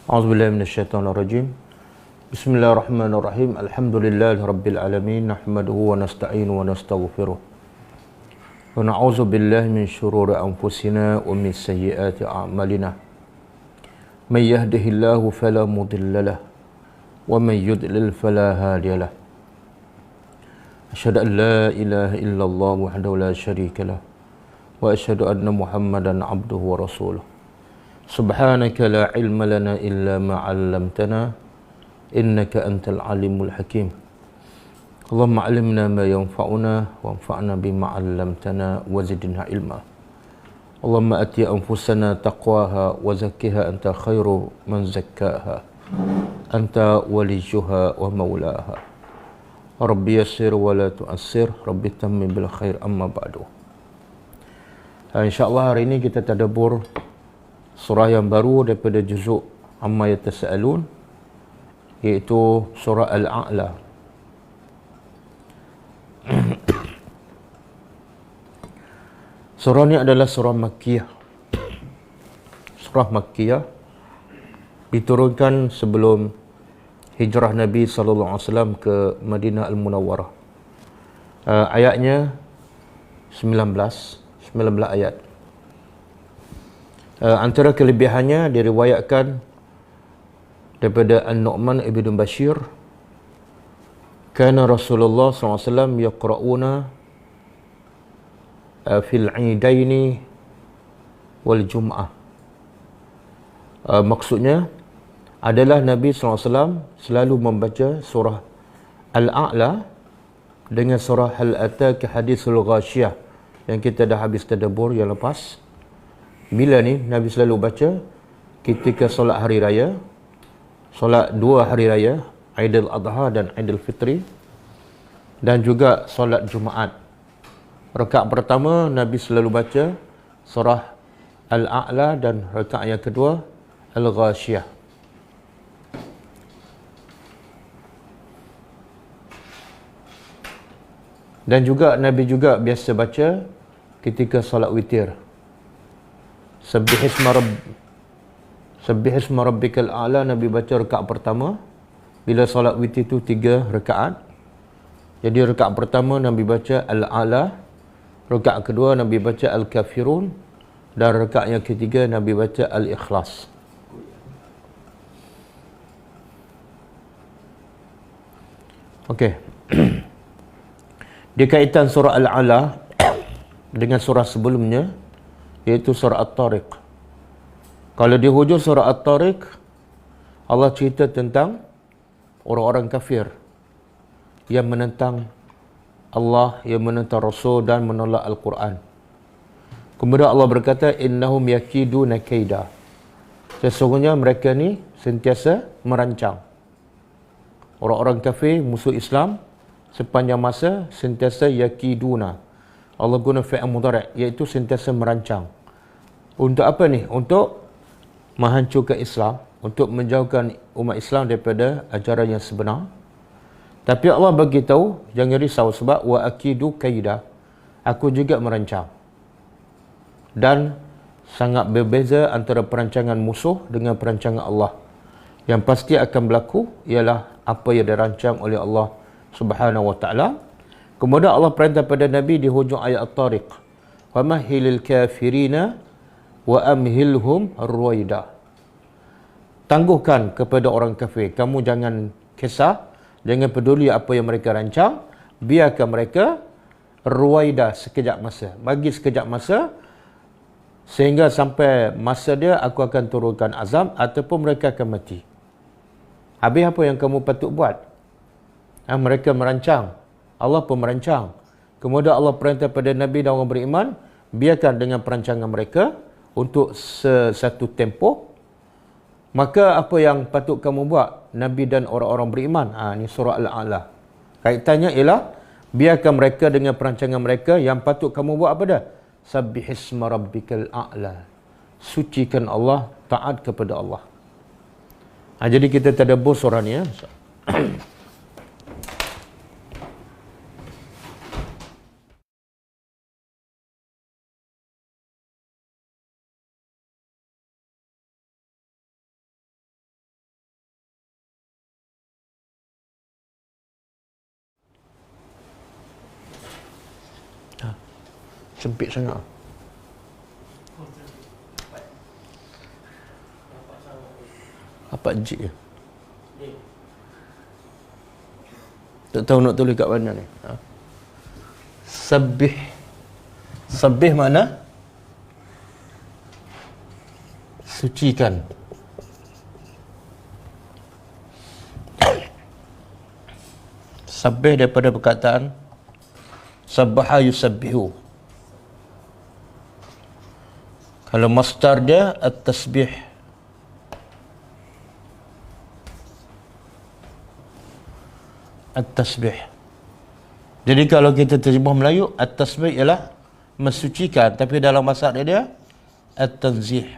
A'udzubillahi minasyaitonirrajim. Bismillahirrahmanirrahim. Alhamdulillahirabbil alamin. Nahmaduhu wa nasta'inu wa nastaghfiruh. Wa na'udzu billahi min syururi anfusina wa min sayyiati a'malina. May yahdihillahu fala mudilla lahu wa may yudlil fala hadiya lahu. Asyhadu an la ilaha illallah wahdahu la syarika lahu wa asyhadu anna Muhammadan abduhu wa rasuluh. Subhanaka la ilma lana illa ma 'allamtana innaka antal alimul hakim. Allahumma 'allimna ma yanfa'una wanfa'na bima 'allamtana wa zidna ilma. Allahumma ati anfusana taqwaha wa zakkiha anta khairu man zakkaha. Anta waliyuha wa maulaha. Rabbi yassir wa la tu'assir, Rabbi tammim bil khair, amma ba'du. InsyaAllah hari ini kita tadabbur surah yang baru daripada juzuk Amma Yatasa'alun, iaitu surah Al-A'la. Surah ini adalah surah Makkiyah. Surah Makkiyah diturunkan sebelum hijrah Nabi SAW ke Madinah Al-Munawwarah. Ayatnya 19 ayat. Antara kelebihannya diriwayatkan daripada An-Nu'man ibn Bashir, kana Rasulullah SAW yaqra'una fil 'idaini wal jum'ah. Maksudnya adalah Nabi SAW selalu membaca surah Al-A'la dengan surah Hal Ataka Hadithul Ghashiyah yang kita dah habis tadabbur yang lepas. Bila ni Nabi selalu baca ketika solat hari raya, solat dua hari raya, Aidil Adha dan Aidil Fitri, dan juga solat Jumaat. Rakaat pertama Nabi selalu baca surah Al-A'la dan rakaat yang kedua Al-Ghashiyah. Dan juga Nabi juga biasa baca ketika solat witir. Sabbihisma rabbikal a'la, Nabi baca rakaat pertama. Bila solat witir itu 3 rakaat. Jadi rakaat pertama Nabi baca Al-A'la, rakaat kedua Nabi baca Al-Kafirun, dan rakaat yang ketiga Nabi baca Al-Ikhlas. Okey. Di kaitan surah Al-A'la dengan surah sebelumnya, iaitu surah At-Tariq. Kalau di hujung surah At-Tariq, Allah cerita tentang orang-orang kafir yang menentang Allah, yang menentang Rasul dan menolak Al-Quran. Kemudian Allah berkata, innahum yakiduna kaida. Sesungguhnya mereka ni sentiasa merancang. Orang-orang kafir, musuh Islam, sepanjang masa sentiasa yakiduna. Allah guna fi'il mudhari', iaitu sentiasa merancang. Untuk apa ni? Untuk menghancurkan Islam, untuk menjauhkan umat Islam daripada ajaran yang sebenar. Tapi Allah bagi tahu, jangan risau sebab wa akidu kaida, aku juga merancang. Dan sangat berbeza antara perancangan musuh dengan perancangan Allah. Yang pasti akan berlaku ialah apa yang dirancang oleh Allah Subhanahu wa taala. Kemudian Allah perintah pada Nabi di hujung ayat At-Tariq, wa mahilil kafirina wa amhilhum ruwaida. Tangguhkan kepada orang kafir, kamu jangan kisah, jangan peduli apa yang mereka rancang, biarkan mereka ruwaida, sekejap masa. Bagi sekejap masa, sehingga sampai masa dia aku akan turunkan azab ataupun mereka akan mati. Habis apa yang kamu patut buat? Mereka merancang, Allah pun merancang. Kemudian Allah perintah pada Nabi dan orang beriman, biarkan dengan perancangan mereka untuk satu tempoh. Maka apa yang patut kamu buat, Nabi dan orang-orang beriman? Ini surah Al-A'la. Kaitannya ialah, biarkan mereka dengan perancangan mereka. Yang patut kamu buat apa dah? Sabbihisma rabbikal a'la. Sucikan Allah, taat kepada Allah. Jadi kita tadabbur surah ni ya. Sempit sangat. Apa G ya? Tak tahu nak tulis kat mana ni. Sabbih. Sabbih mana? Sucikan. Sabbih daripada perkataan sabbaha yusabbihu. Kalau masdar dia at-tasbih. At-tasbih. Jadi kalau kita terjemah Melayu, at-tasbih ialah mensucikan, tapi dalam bahasa dia at-tanzih.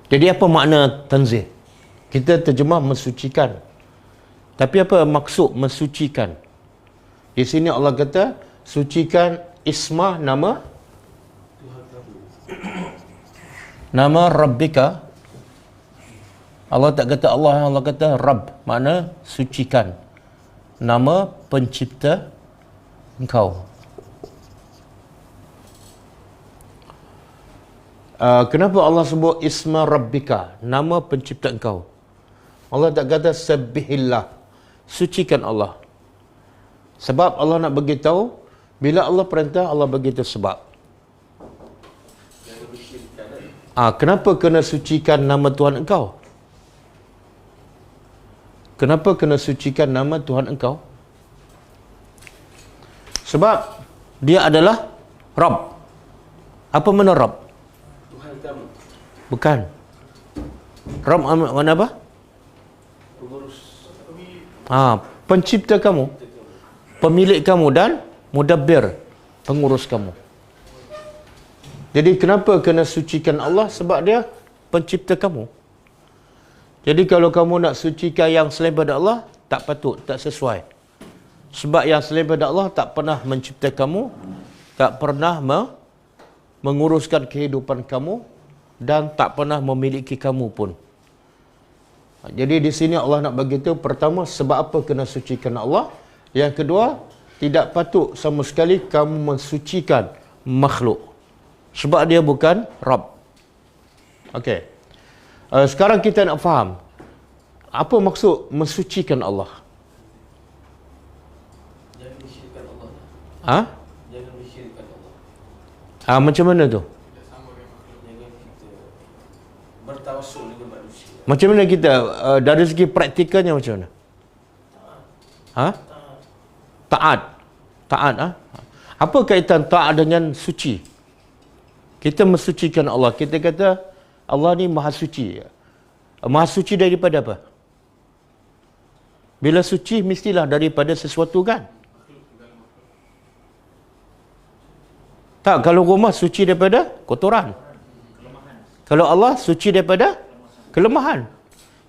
Jadi apa makna tanzih? Kita terjemah mensucikan. Tapi apa maksud mensucikan? Di sini Allah kata sucikan ismah nama Rabbika. Allah tak kata Allah, Allah kata Rabb, makna sucikan nama pencipta engkau. Kenapa Allah sebut isma Rabbika, nama pencipta engkau? Allah tak kata sabbihillah, sucikan Allah. Sebab Allah nak beritahu, bila Allah perintah, Allah beritahu sebab. Kenapa kena sucikan nama Tuhan engkau? Kenapa kena sucikan nama Tuhan engkau? Sebab dia adalah Rabb. Apa makna Rabb? Tuhan kamu. Bukan. Rabb mana apa? Pengurus. Pencipta kamu, pemilik kamu, dan mudabbir, pengurus kamu. Jadi kenapa kena sucikan Allah? Sebab dia pencipta kamu. Jadi kalau kamu nak sucikan yang selain daripada Allah, tak patut, tak sesuai. Sebab yang selain daripada Allah tak pernah mencipta kamu, tak pernah menguruskan kehidupan kamu, dan tak pernah memiliki kamu pun. Jadi di sini Allah nak bagi tahu, pertama, sebab apa kena sucikan Allah. Yang kedua, tidak patut sama sekali kamu mensucikan makhluk. Sebab dia bukan Rabb. Okey. Sekarang kita nak faham, apa maksud mensucikan Allah? Jangan disyirikkan Allah. Jangan disyirikkan Allah. Macam mana tu? Jangan kita bertawassul dengan manusia. Macam mana kita, dari segi praktikalnya macam mana? Taat. Taat. Apa kaitan taat dengan suci? Kita mensucikan Allah. Kita kata Allah ni maha suci. Maha suci daripada apa? Bila suci mestilah daripada sesuatu kan? Tak, kalau rumah suci daripada kotoran. Kalau Allah suci daripada kelemahan.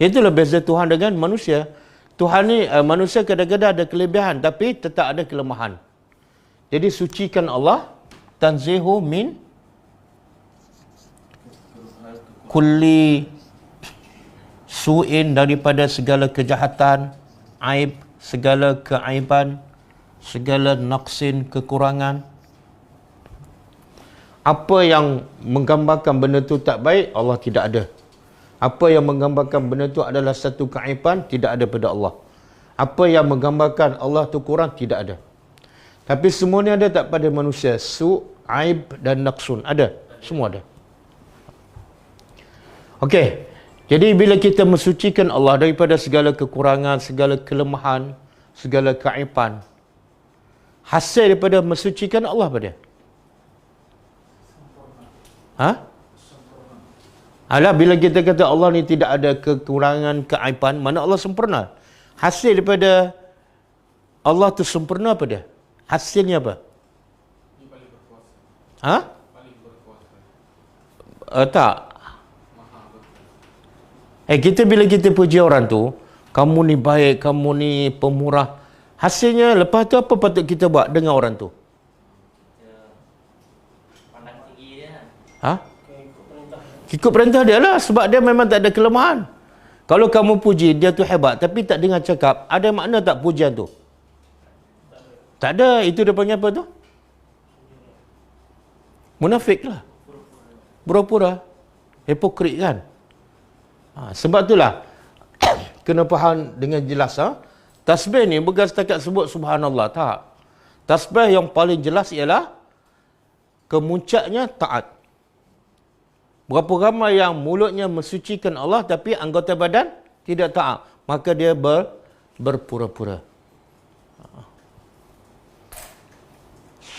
Itulah beza Tuhan dengan manusia. Tuhan ni, manusia kadang-kadang ada kelebihan tapi tetap ada kelemahan. Jadi sucikan Allah, tanzihu min kulli su'in, daripada segala kejahatan, aib, segala keaiban, segala naqsin, kekurangan. Apa yang menggambarkan benda tu tak baik, Allah tidak ada. Apa yang menggambarkan benda tu adalah satu keaiban, tidak ada pada Allah. Apa yang menggambarkan Allah tu kurang, tidak ada. Tapi semua ni ada tak pada manusia? Su', aib dan naqsun. Ada. Semua ada. Okey. Jadi bila kita mensucikan Allah daripada segala kekurangan, segala kelemahan, segala keaiban, hasil daripada mensucikan Allah apa dia? Alah, bila kita kata Allah ni tidak ada kekurangan, keaiban, mana Allah sempurna. Hasil daripada Allah tu sempurna apa dia? Hasilnya apa? Dia paling berkuasa. Paling berkuasa. Tak. Kita bila kita puji orang tu, kamu ni baik, kamu ni pemurah. Hasilnya lepas tu apa patut kita buat dengan orang tu? Pandang tinggi dia. Ikut perintah dia lah, sebab dia memang tak ada kelemahan. Kalau kamu puji dia tu hebat tapi tak dengar cakap, ada makna tak pujian tu? Tak ada. Itu dia panggil apa tu? Munafik lah. Pura-pura. Hipokrit kan? Sebab itulah kena faham dengan jelas. Tasbih ni bukan setakat sebut subhanallah. Tak. Tasbih yang paling jelas ialah kemuncaknya taat. Berapa ramai yang mulutnya mensucikan Allah tapi anggota badan tidak taat. Maka dia berpura-pura.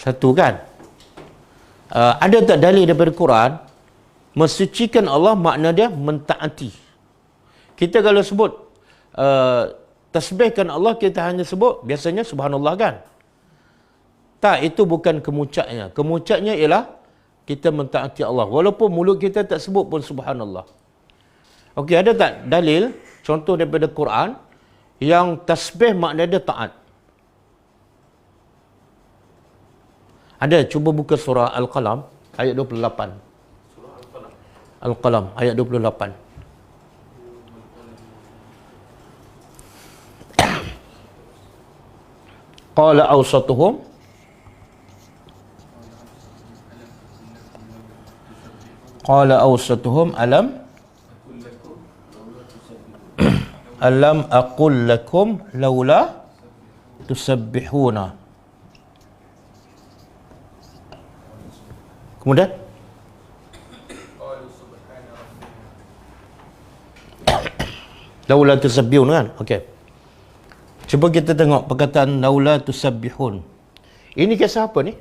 Satu kan? Ada tak dalil daripada Quran mensucikan Allah makna dia mentaati. Kita kalau sebut tasbihkan Allah, kita hanya sebut biasanya subhanallah kan? Tak, itu bukan kemuncaknya. Kemuncaknya ialah kita mentaati Allah. Walaupun mulut kita tak sebut pun subhanallah. Okey, ada tak dalil contoh daripada Quran yang tasbih makna dia taat? Ada, cuba buka surah Al-Qalam ayat 28. Surah Al-Qalam. Al-Qalam ayat 28. Qala awsatuhum alam alam aqul lakum laula tusabbihuna. Kemudian laula tusabbihun kan? Okey. Cuba kita tengok perkataan laula tusabbihun. Ini kisah apa ni?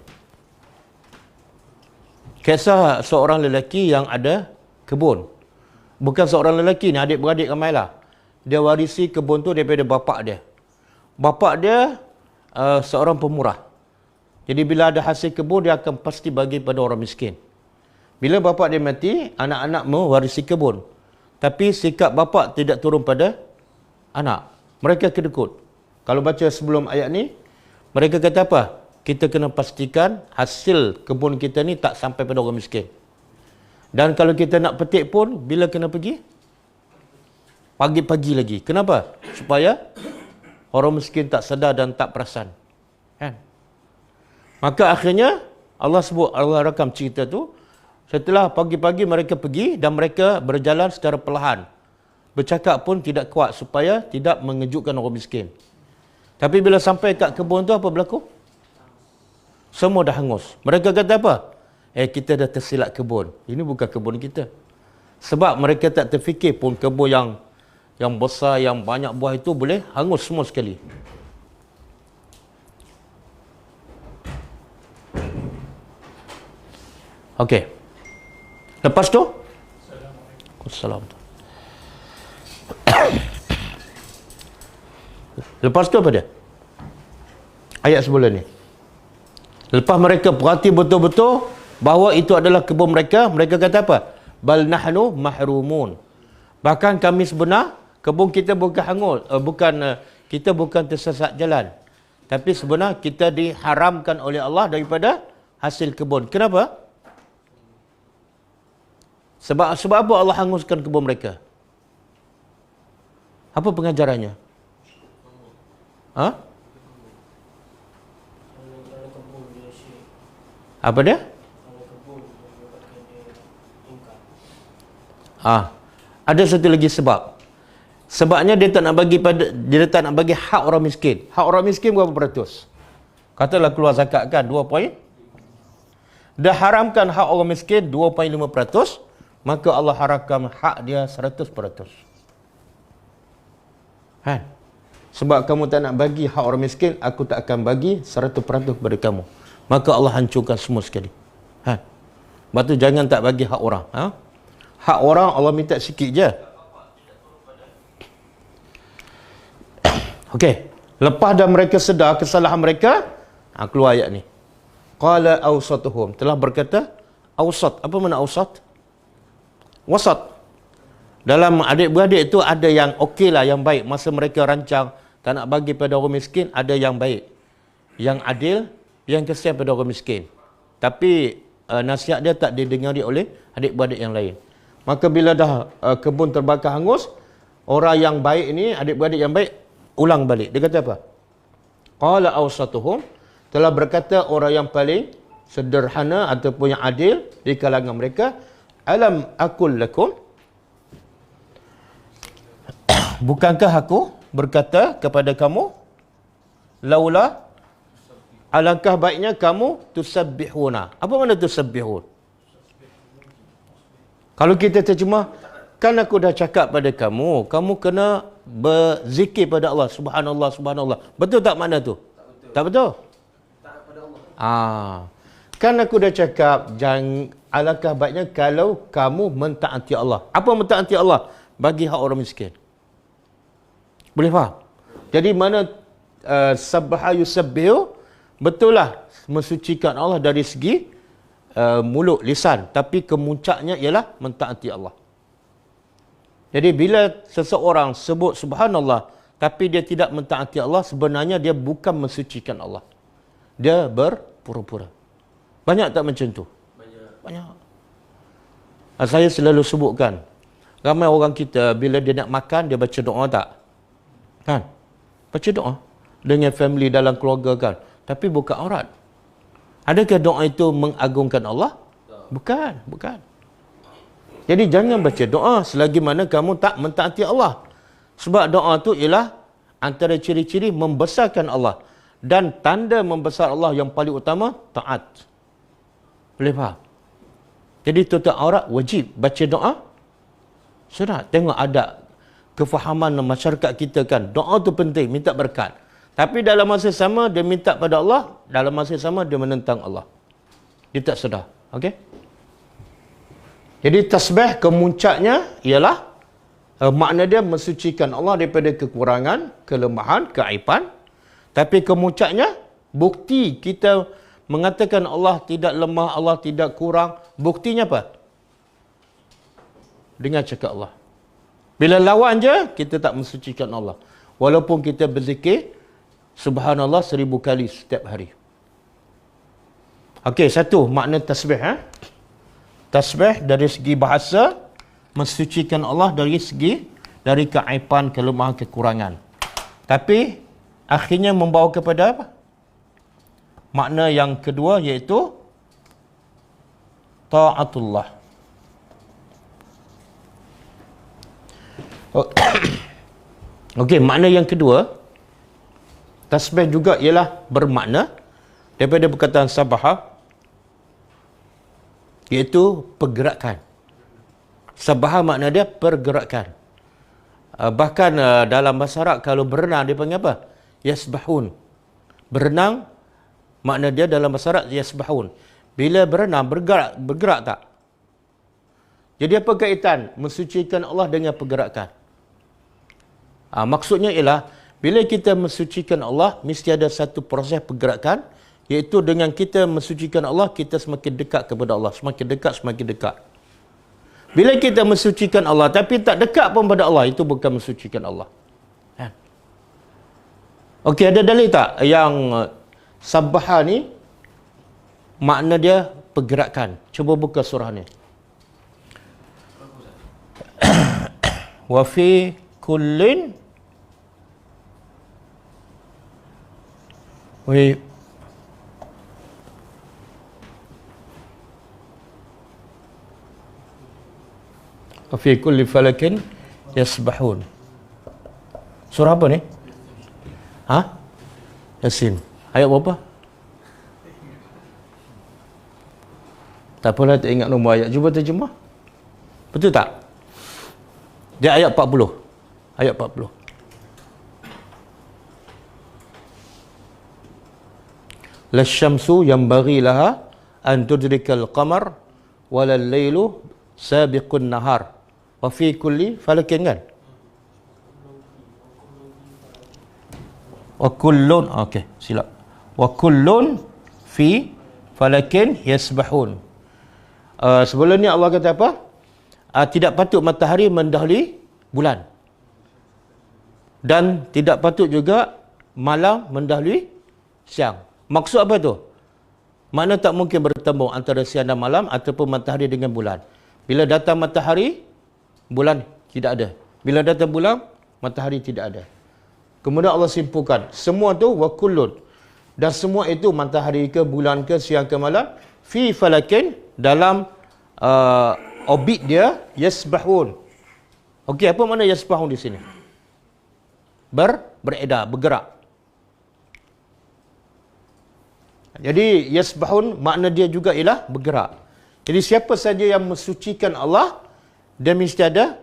Kisah seorang lelaki yang ada kebun. Bukan seorang lelaki ni, adik-beradik ramailah. Dia warisi kebun tu daripada bapak dia. Bapak dia seorang pemurah. Jadi bila ada hasil kebun, dia akan pasti bagi pada orang miskin. Bila bapak dia mati, anak-anak mewarisi kebun. Tapi sikap bapak tidak turun pada anak. Mereka kedekut. Kalau baca sebelum ayat ni, mereka kata apa? Kita kena pastikan hasil kebun kita ni tak sampai pada orang miskin. Dan kalau kita nak petik pun, bila kena pergi? Pagi-pagi lagi. Kenapa? Supaya orang miskin tak sedar dan tak perasan. Kan? Maka akhirnya, Allah sebut, Allah rakam cerita tu, setelah pagi-pagi mereka pergi dan mereka berjalan secara perlahan. Bercakap pun tidak kuat supaya tidak mengejutkan orang miskin. Tapi bila sampai kat kebun tu, apa berlaku? Semua dah hangus. Mereka kata apa? Kita dah tersilap kebun. Ini bukan kebun kita. Sebab mereka tak terfikir pun kebun yang besar, yang banyak buah itu boleh hangus semua sekali. Okey. Lepas tu? Assalamualaikum. Lepas tu apa dia? Ayat sebelum ni. Lepas mereka perhati betul-betul bahawa itu adalah kebun mereka, mereka kata apa? Bal nahnu mahrumun. Bahkan kami sebenar, kebun kita bukan hangus, kita bukan tersesat jalan. Tapi sebenar kita diharamkan oleh Allah daripada hasil kebun. Kenapa? Sebab apa Allah hanguskan kebun mereka? Apa pengajarannya? Apa dia? Ada satu lagi sebab. Sebabnya dia tak nak bagi hak orang miskin. Hak orang miskin berapa peratus? Katalah keluar zakat kan 2 poin. Dia haramkan hak orang miskin 2.5%, maka Allah haramkan hak dia 100%. Kan? Sebab kamu tak nak bagi hak orang miskin, aku tak akan bagi 100% kepada kamu. Maka Allah hancurkan semua sekali. Kan? Sebab tu jangan tak bagi hak orang. Hak orang Allah minta sikit je. Okey. Lepas dah mereka sedar kesalahan mereka, keluar ayat ni. Qala awsatuhum, telah berkata awsat. Apa makna awsat? Wasat. Dalam adik-beradik itu ada yang okey lah, yang baik. Masa mereka rancang tak nak bagi pada orang miskin, ada yang baik, yang adil, yang kesian pada orang miskin. Tapi nasihat dia tak didengari oleh adik-beradik yang lain. Maka bila dah kebun terbakar hangus, orang yang baik ni, adik-beradik yang baik, ulang balik. Dia kata apa? Qala awsatuhum, telah berkata orang yang paling sederhana ataupun yang adil di kalangan mereka, alam aqul lakum, bukankah aku berkata kepada kamu, laula, alangkah baiknya kamu tusabbihuna. Apa makna tusabbihun? Kalau kita terjemah, kan aku dah cakap pada kamu, kamu kena berzikir pada Allah, subhanallah, subhanallah. Betul tak makna tu? Tak betul? Kan aku dah cakap, jangan, alangkah baiknya kalau kamu mentaati Allah. Apa mentaati Allah? Bagi hak orang miskin. Boleh faham? Jadi mana sabbaha yusabbihu, betul lah mensucikan Allah dari segi mulut, lisan, tapi kemuncaknya ialah mentaati Allah. Jadi bila seseorang sebut subhanallah tapi dia tidak mentaati Allah, sebenarnya dia bukan mensucikan Allah. Dia berpura-pura. Banyak tak macam tu? Banyak. Saya selalu sebutkan, ramai orang kita bila dia nak makan, dia baca doa tak? Kan? Baca doa dengan family dalam keluarga kan. Tapi bukan aurat. Adakah doa itu mengagungkan Allah? Bukan, bukan. Jadi jangan baca doa selagi mana kamu tak mentaati Allah. Sebab doa itu ialah antara ciri-ciri membesarkan Allah. Dan tanda membesar Allah yang paling utama, taat. Boleh faham? Jadi tutup aurat wajib. Baca doa, sunat. Tengok ada kefahaman masyarakat kita kan. Doa tu penting, minta berkat. Tapi dalam masa sama, dia minta pada Allah. Dalam masa sama, dia menentang Allah. Dia tak sedar. Okey? Jadi tasbih kemuncaknya ialah makna dia mensucikan Allah daripada kekurangan, kelemahan, keaiban. Tapi kemuncaknya, bukti kita mengatakan Allah tidak lemah, Allah tidak kurang. Buktinya apa? Dengan cakap Allah. Bila lawan je, kita tak mensucikan Allah. Walaupun kita berzikir subhanallah 1000 kali setiap hari. Okey, satu makna tasbih. Tasbih dari segi bahasa, mensucikan Allah dari keaiban, kelemahan, kekurangan. Tapi akhirnya membawa kepada apa? Makna yang kedua iaitu ta'atullah. Okey, makna yang kedua, tasbih juga ialah bermakna daripada perkataan sabaha, iaitu pergerakan. Sabaha makna dia pergerakan. Bahkan dalam bahasa Arab kalau berenang dia panggil apa? Yasbahun. Berenang makna dia dalam bahasa Arab yasbahun. Bila berenang bergerak tak? Jadi apa kaitan mensucikan Allah dengan pergerakan? Maksudnya ialah bila kita mensucikan Allah, mesti ada satu proses pergerakan, iaitu dengan kita mensucikan Allah, kita semakin dekat kepada Allah. Semakin dekat, semakin dekat. Bila kita mensucikan Allah, tapi tak dekat pun pada Allah, itu bukan mensucikan Allah. Okey, ada dalil tak yang sabaha ni, makna dia pergerakan? Cuba buka surah ni. Wa fi kullin fi kulli falakin yasbahun. Surah apa ni? Yasin. Ayat berapa? Tak apalah, tak ingat nombor ayat. Cuba terjemah. Betul tak? Dia ayat 40. Ayat 40. Lasyamsu yanbaghi laha an tudrikal qamar walal lailu sabiqun nahar wa fi kulli falakin kan? Wa kullun, okey, silap. Wa kullun fi falakin yasbahun. Sebelum ni Allah kata apa? Tidak patut matahari mendahului bulan. Dan tidak patut juga malam mendahului siang. Maksud apa tu? Makna tak mungkin bertemu antara siang dan malam ataupun matahari dengan bulan. Bila datang matahari, bulan tidak ada. Bila datang bulan, matahari tidak ada. Kemudian Allah simpulkan, semua tu wa kullun. Dan semua itu matahari ke, bulan ke, siang ke malam, fi falakin, dalam orbit dia, yasbahun. Okey, apa makna yasbahun di sini? Beredar, bergerak. Jadi yasbahun makna dia juga ialah bergerak. Jadi siapa saja yang mensucikan Allah, dia mesti ada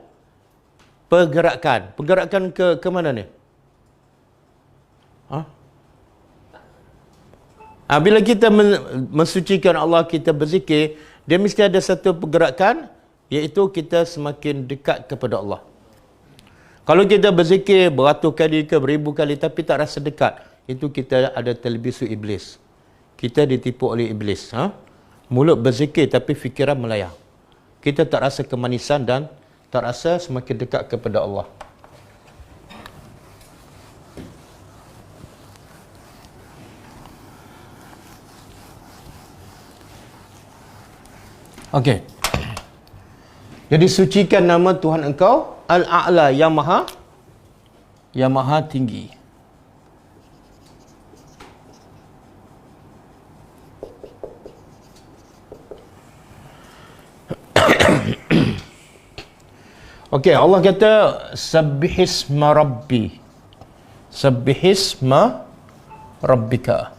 pergerakan. Pergerakan ke mana ni? Bila kita mensucikan Allah, kita berzikir, dia mesti ada satu pergerakan, iaitu kita semakin dekat kepada Allah. Kalau kita berzikir beratus kali ke beribu kali tapi tak rasa dekat, itu kita ada talbisu iblis. Kita ditipu oleh iblis. Mulut berzikir tapi fikiran melayang. Kita tak rasa kemanisan dan tak rasa semakin dekat kepada Allah. Okey. Jadi sucikan nama Tuhan engkau Al-A'la, yang maha tinggi. Okey, Allah kata sabbihisma rabbi. Sabbihisma rabbika.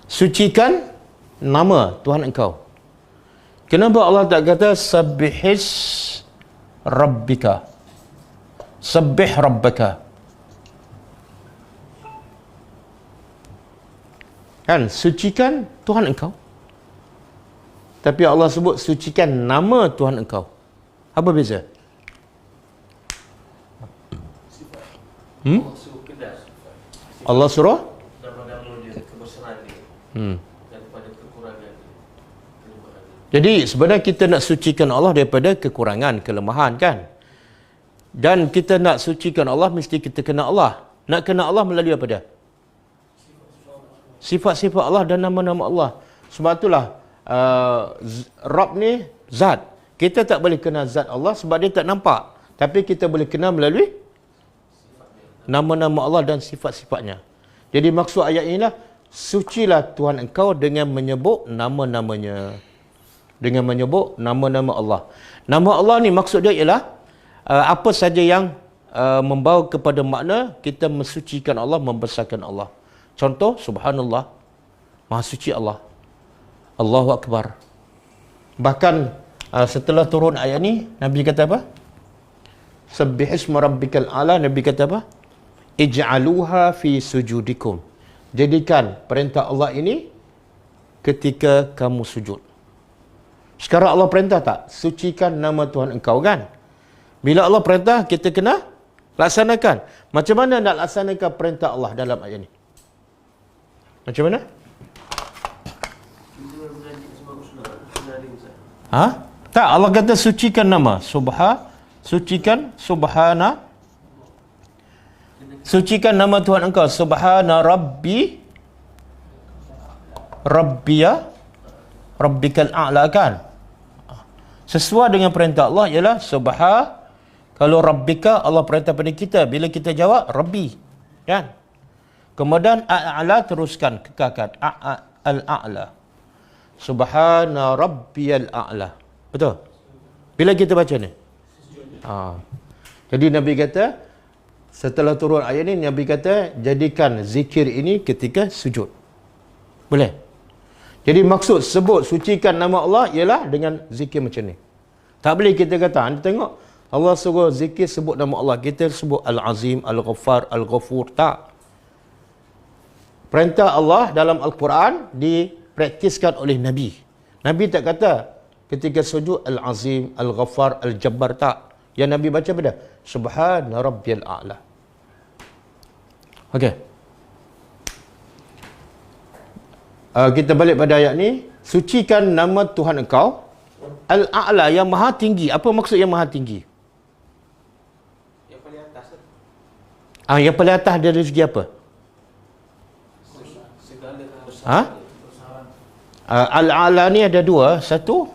Sucikan nama Tuhan engkau. Kenapa Allah tak kata sabbihis rabbika? Sabbih rabbaka. Kan, sucikan Tuhan engkau. Tapi Allah sebut sucikan nama Tuhan engkau. Apa beza? Allah suruh? Nama-nama dia, kebesaran dia. Daripada kekurangan dia. Jadi sebenarnya kita nak sucikan Allah daripada kekurangan, kelemahan kan. Dan kita nak sucikan Allah mesti kita kenal Allah. Nak kenal Allah melalui apa dia? Sifat-sifat Allah dan nama-nama Allah. Sebab itulah Rabb ni zat. Kita tak boleh kenal zat Allah sebab dia tak nampak. Tapi kita boleh kenal melalui nama-nama Allah dan sifat-sifatnya. Jadi maksud ayat inilah, sucilah Tuhan engkau dengan menyebut nama-namanya. Dengan menyebut nama-nama Allah. Nama Allah ni maksud dia ialah apa saja yang membawa kepada makna kita mensucikan Allah, membesarkan Allah. Contoh, subhanallah, maha suci Allah. Allahu Akbar. Bahkan setelah turun ayat ni, Nabi kata apa? Sabbihisma rabbikal a'la. Nabi kata apa? Ij'aluha fi sujudikum. Jadikan perintah Allah ini ketika kamu sujud. Sekarang Allah perintah tak? Sucikan nama Tuhan engkau kan? Bila Allah perintah, kita kena laksanakan. Macam mana nak laksanakan perintah Allah dalam ayat ni? Macam mana? Tak, Allah kata sucikan nama. Sucikan subhana. Sucikan nama Tuhan engkau. Subhana rabbi. Rabbiya. Rabbikal a'la kan? Sesuai dengan perintah Allah ialah kalau rabbika, Allah perintah pada kita. Bila kita jawab, rabbi. Kan? Kemudian a'la teruskan, kekalkan. Al-a'la. Subhana rabbiyal a'la. Betul? Bila kita baca ni? Jadi Nabi kata, setelah turun ayat ni, Nabi kata, jadikan zikir ini ketika sujud. Boleh? Jadi maksud sebut sucikan nama Allah ialah dengan zikir macam ni. Tak boleh kita kata, anda tengok, Allah suruh zikir sebut nama Allah. Kita sebut Al-Azim, Al-Ghaffar, Al-Ghafur. Tak. Perintah Allah dalam Al-Quran dipraktiskan oleh Nabi. Nabi tak kata ketika sujud Al-Azim, Al-Ghaffar, Al-Jabbar. Tak. Yang Nabi baca pada Subhana Rabbiyal A'la. Okey. Kita balik pada ayat ni. Sucikan nama Tuhan engkau Al-A'la, yang maha tinggi. Apa maksud yang maha tinggi? Yang paling atas. Yang paling atas dari segi apa? Segala kebesaran. Al-A'la ni ada dua. Satu,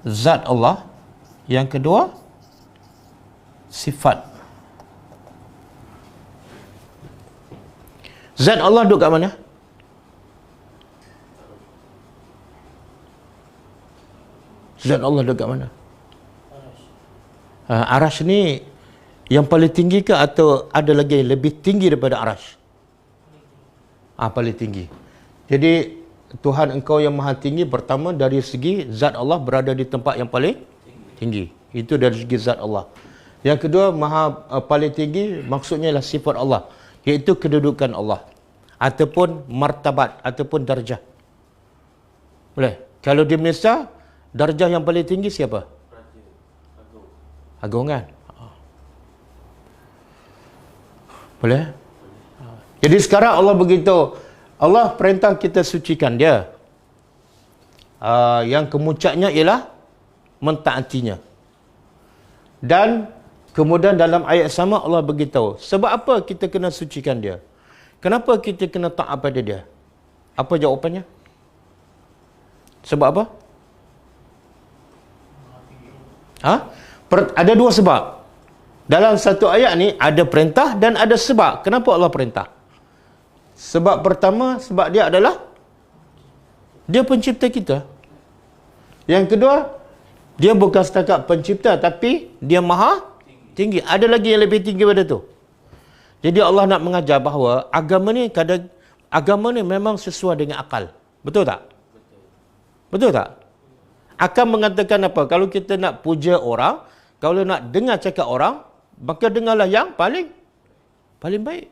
zat Allah. Yang kedua, sifat. Zat Allah duduk kat mana? Zat Allah duduk kat mana? Arash ni yang paling tinggi ke atau ada lagi yang lebih tinggi daripada arash? Paling tinggi. Jadi Tuhan engkau yang maha tinggi, pertama dari segi zat Allah berada di tempat yang paling tinggi. Itu dari segi zat Allah. Yang kedua, paling tinggi maksudnya ialah sifat Allah, iaitu kedudukan Allah ataupun martabat ataupun darjah. Boleh? Kalau di Malaysia, darjah yang paling tinggi siapa? Agung kan? Boleh? Jadi sekarang Allah begitu, Allah perintah kita sucikan dia. Yang kemuncaknya ialah mentaatinya. Dan kemudian dalam ayat sama Allah beritahu, sebab apa kita kena sucikan dia? Kenapa kita kena taat pada dia? Apa jawapannya? Sebab apa? Ada dua sebab. Dalam satu ayat ni ada perintah dan ada sebab. Kenapa Allah perintah? Sebab pertama, sebab dia adalah dia pencipta kita. Yang kedua, dia bukan setakat pencipta, tapi dia maha tinggi. Ada lagi yang lebih tinggi pada tu. Jadi Allah nak mengajar bahawa agama ni memang sesuai dengan akal. Betul tak? Betul tak? Akan mengatakan apa? Kalau kita nak puja orang, kalau nak dengar cakap orang, maka dengarlah yang paling baik.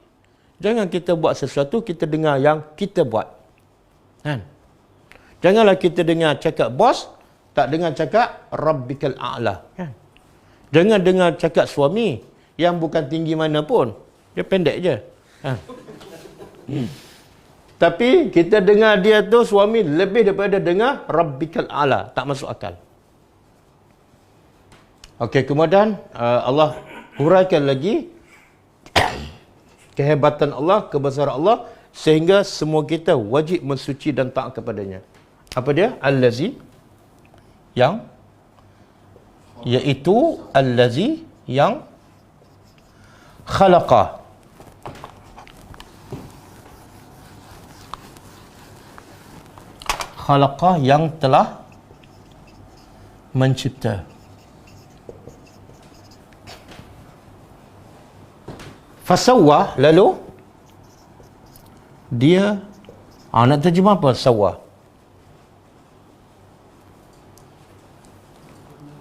Jangan kita buat sesuatu, kita dengar yang kita buat. Kan? Janganlah kita dengar cakap bos, tak dengar cakap Rabbikal A'la. Kan? Jangan dengar cakap suami yang bukan tinggi mana pun. Dia pendek je. Kan? Tapi kita dengar dia tu suami lebih daripada dengar Rabbikal A'la. Tak masuk akal. Okey, kemudian Allah huraikan lagi kehebatan Allah, kebesaran Allah, sehingga semua kita wajib mensuci dan taat kepadanya. Apa dia? Allazi, yang, iaitu allazi yang khalaqa, yang telah mencipta. Fasawwa, lalu dia nak terjemah apa sawwa?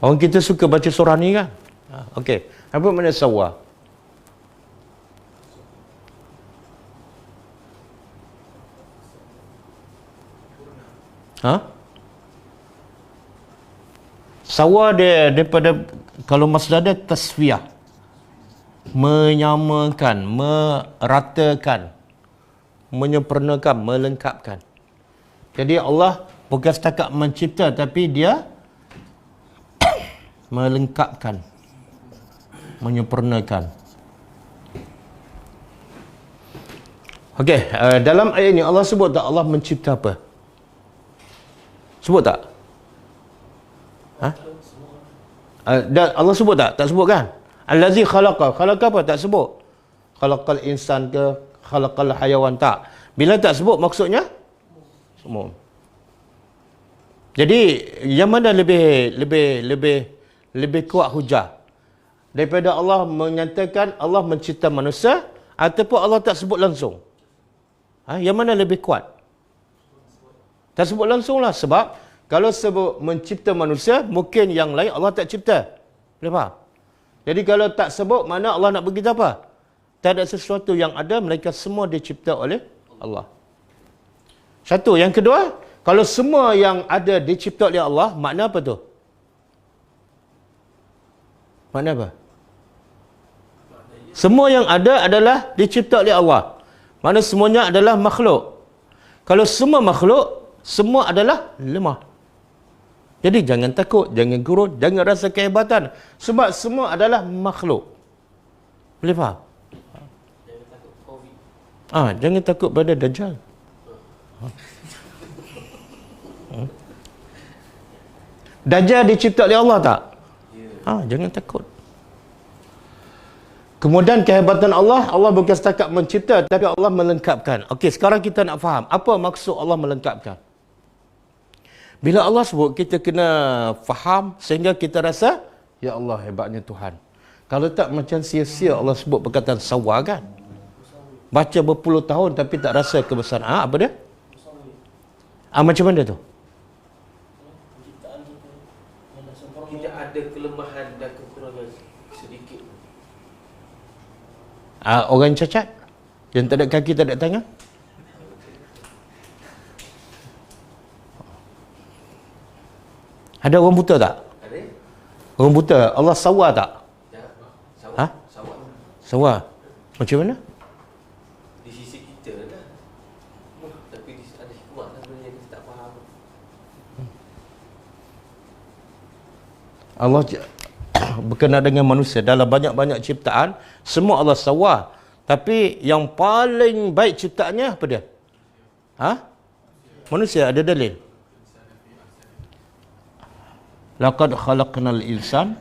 Orang kita suka baca surah ni kan? Okey, apa makna sawwa? Sawwa dia daripada, kalau masdar dia tasfiyah, menyamakan, meratakan, menyempurnakan, melengkapkan. Jadi Allah bukan setakat mencipta, tapi dia melengkapkan, menyempurnakan. Okey, dalam ayat ini Allah sebut tak Allah mencipta apa? Sebut tak? Allah sebut tak? Tak sebut kan? Allazi khalaqa. Khalaqa apa? Tak sebut. Khalaqal insan ke khalaqal hayawan, tak. Bila tak sebut maksudnya semua. Jadi yang mana lebih kuat hujah? Daripada Allah menyatakan Allah mencipta manusia ataupun Allah tak sebut langsung? Yang mana lebih kuat? Tak sebut langsung lah, sebab kalau sebut mencipta manusia, mungkin yang lain Allah tak cipta. Boleh faham? Jadi kalau tak sebut, mana Allah nak beritahu apa? Tak ada sesuatu yang ada, mereka semua dicipta oleh Allah. Satu. Yang kedua, kalau semua yang ada dicipta oleh Allah, makna apa tu? Makna apa? Semua yang ada adalah dicipta oleh Allah. Mana semuanya adalah makhluk. Kalau semua makhluk, semua adalah lemah. Jadi jangan takut, jangan gurut, jangan rasa kehebatan. Sebab semua adalah makhluk. Boleh faham? Jangan takut COVID. Jangan takut pada Dajjal. Dajjal dicipta oleh Allah tak? Jangan takut. Kemudian kehebatan Allah, Allah bukan setakat mencipta, tapi Allah melengkapkan. Okey, sekarang kita nak faham apa maksud Allah melengkapkan. Bila Allah sebut, kita kena faham sehingga kita rasa, ya Allah, hebatnya Tuhan. Kalau tak, macam sia-sia Allah sebut perkataan sawa kan. Baca berpuluh tahun tapi tak rasa kebesaran. Apa dia? Macam mana tu? Kita ada kelemahan dan kekurangan sedikit. Orang cacat yang tak ada kaki, tak ada tangan. Ada orang buta tak? Ada? Orang buta Allah sawa tak? Ya. Sawa. Sawa. Macam mana? Di sisi kita lah. Tapi ada hikmah lah sebenarnya kita tak faham. Allah berkenaan dengan manusia dalam banyak-banyak ciptaan, semua Allah sawa. Tapi yang paling baik ciptaannya apa dia? Manusia. Ada dalil? Laqad khalaqnal insan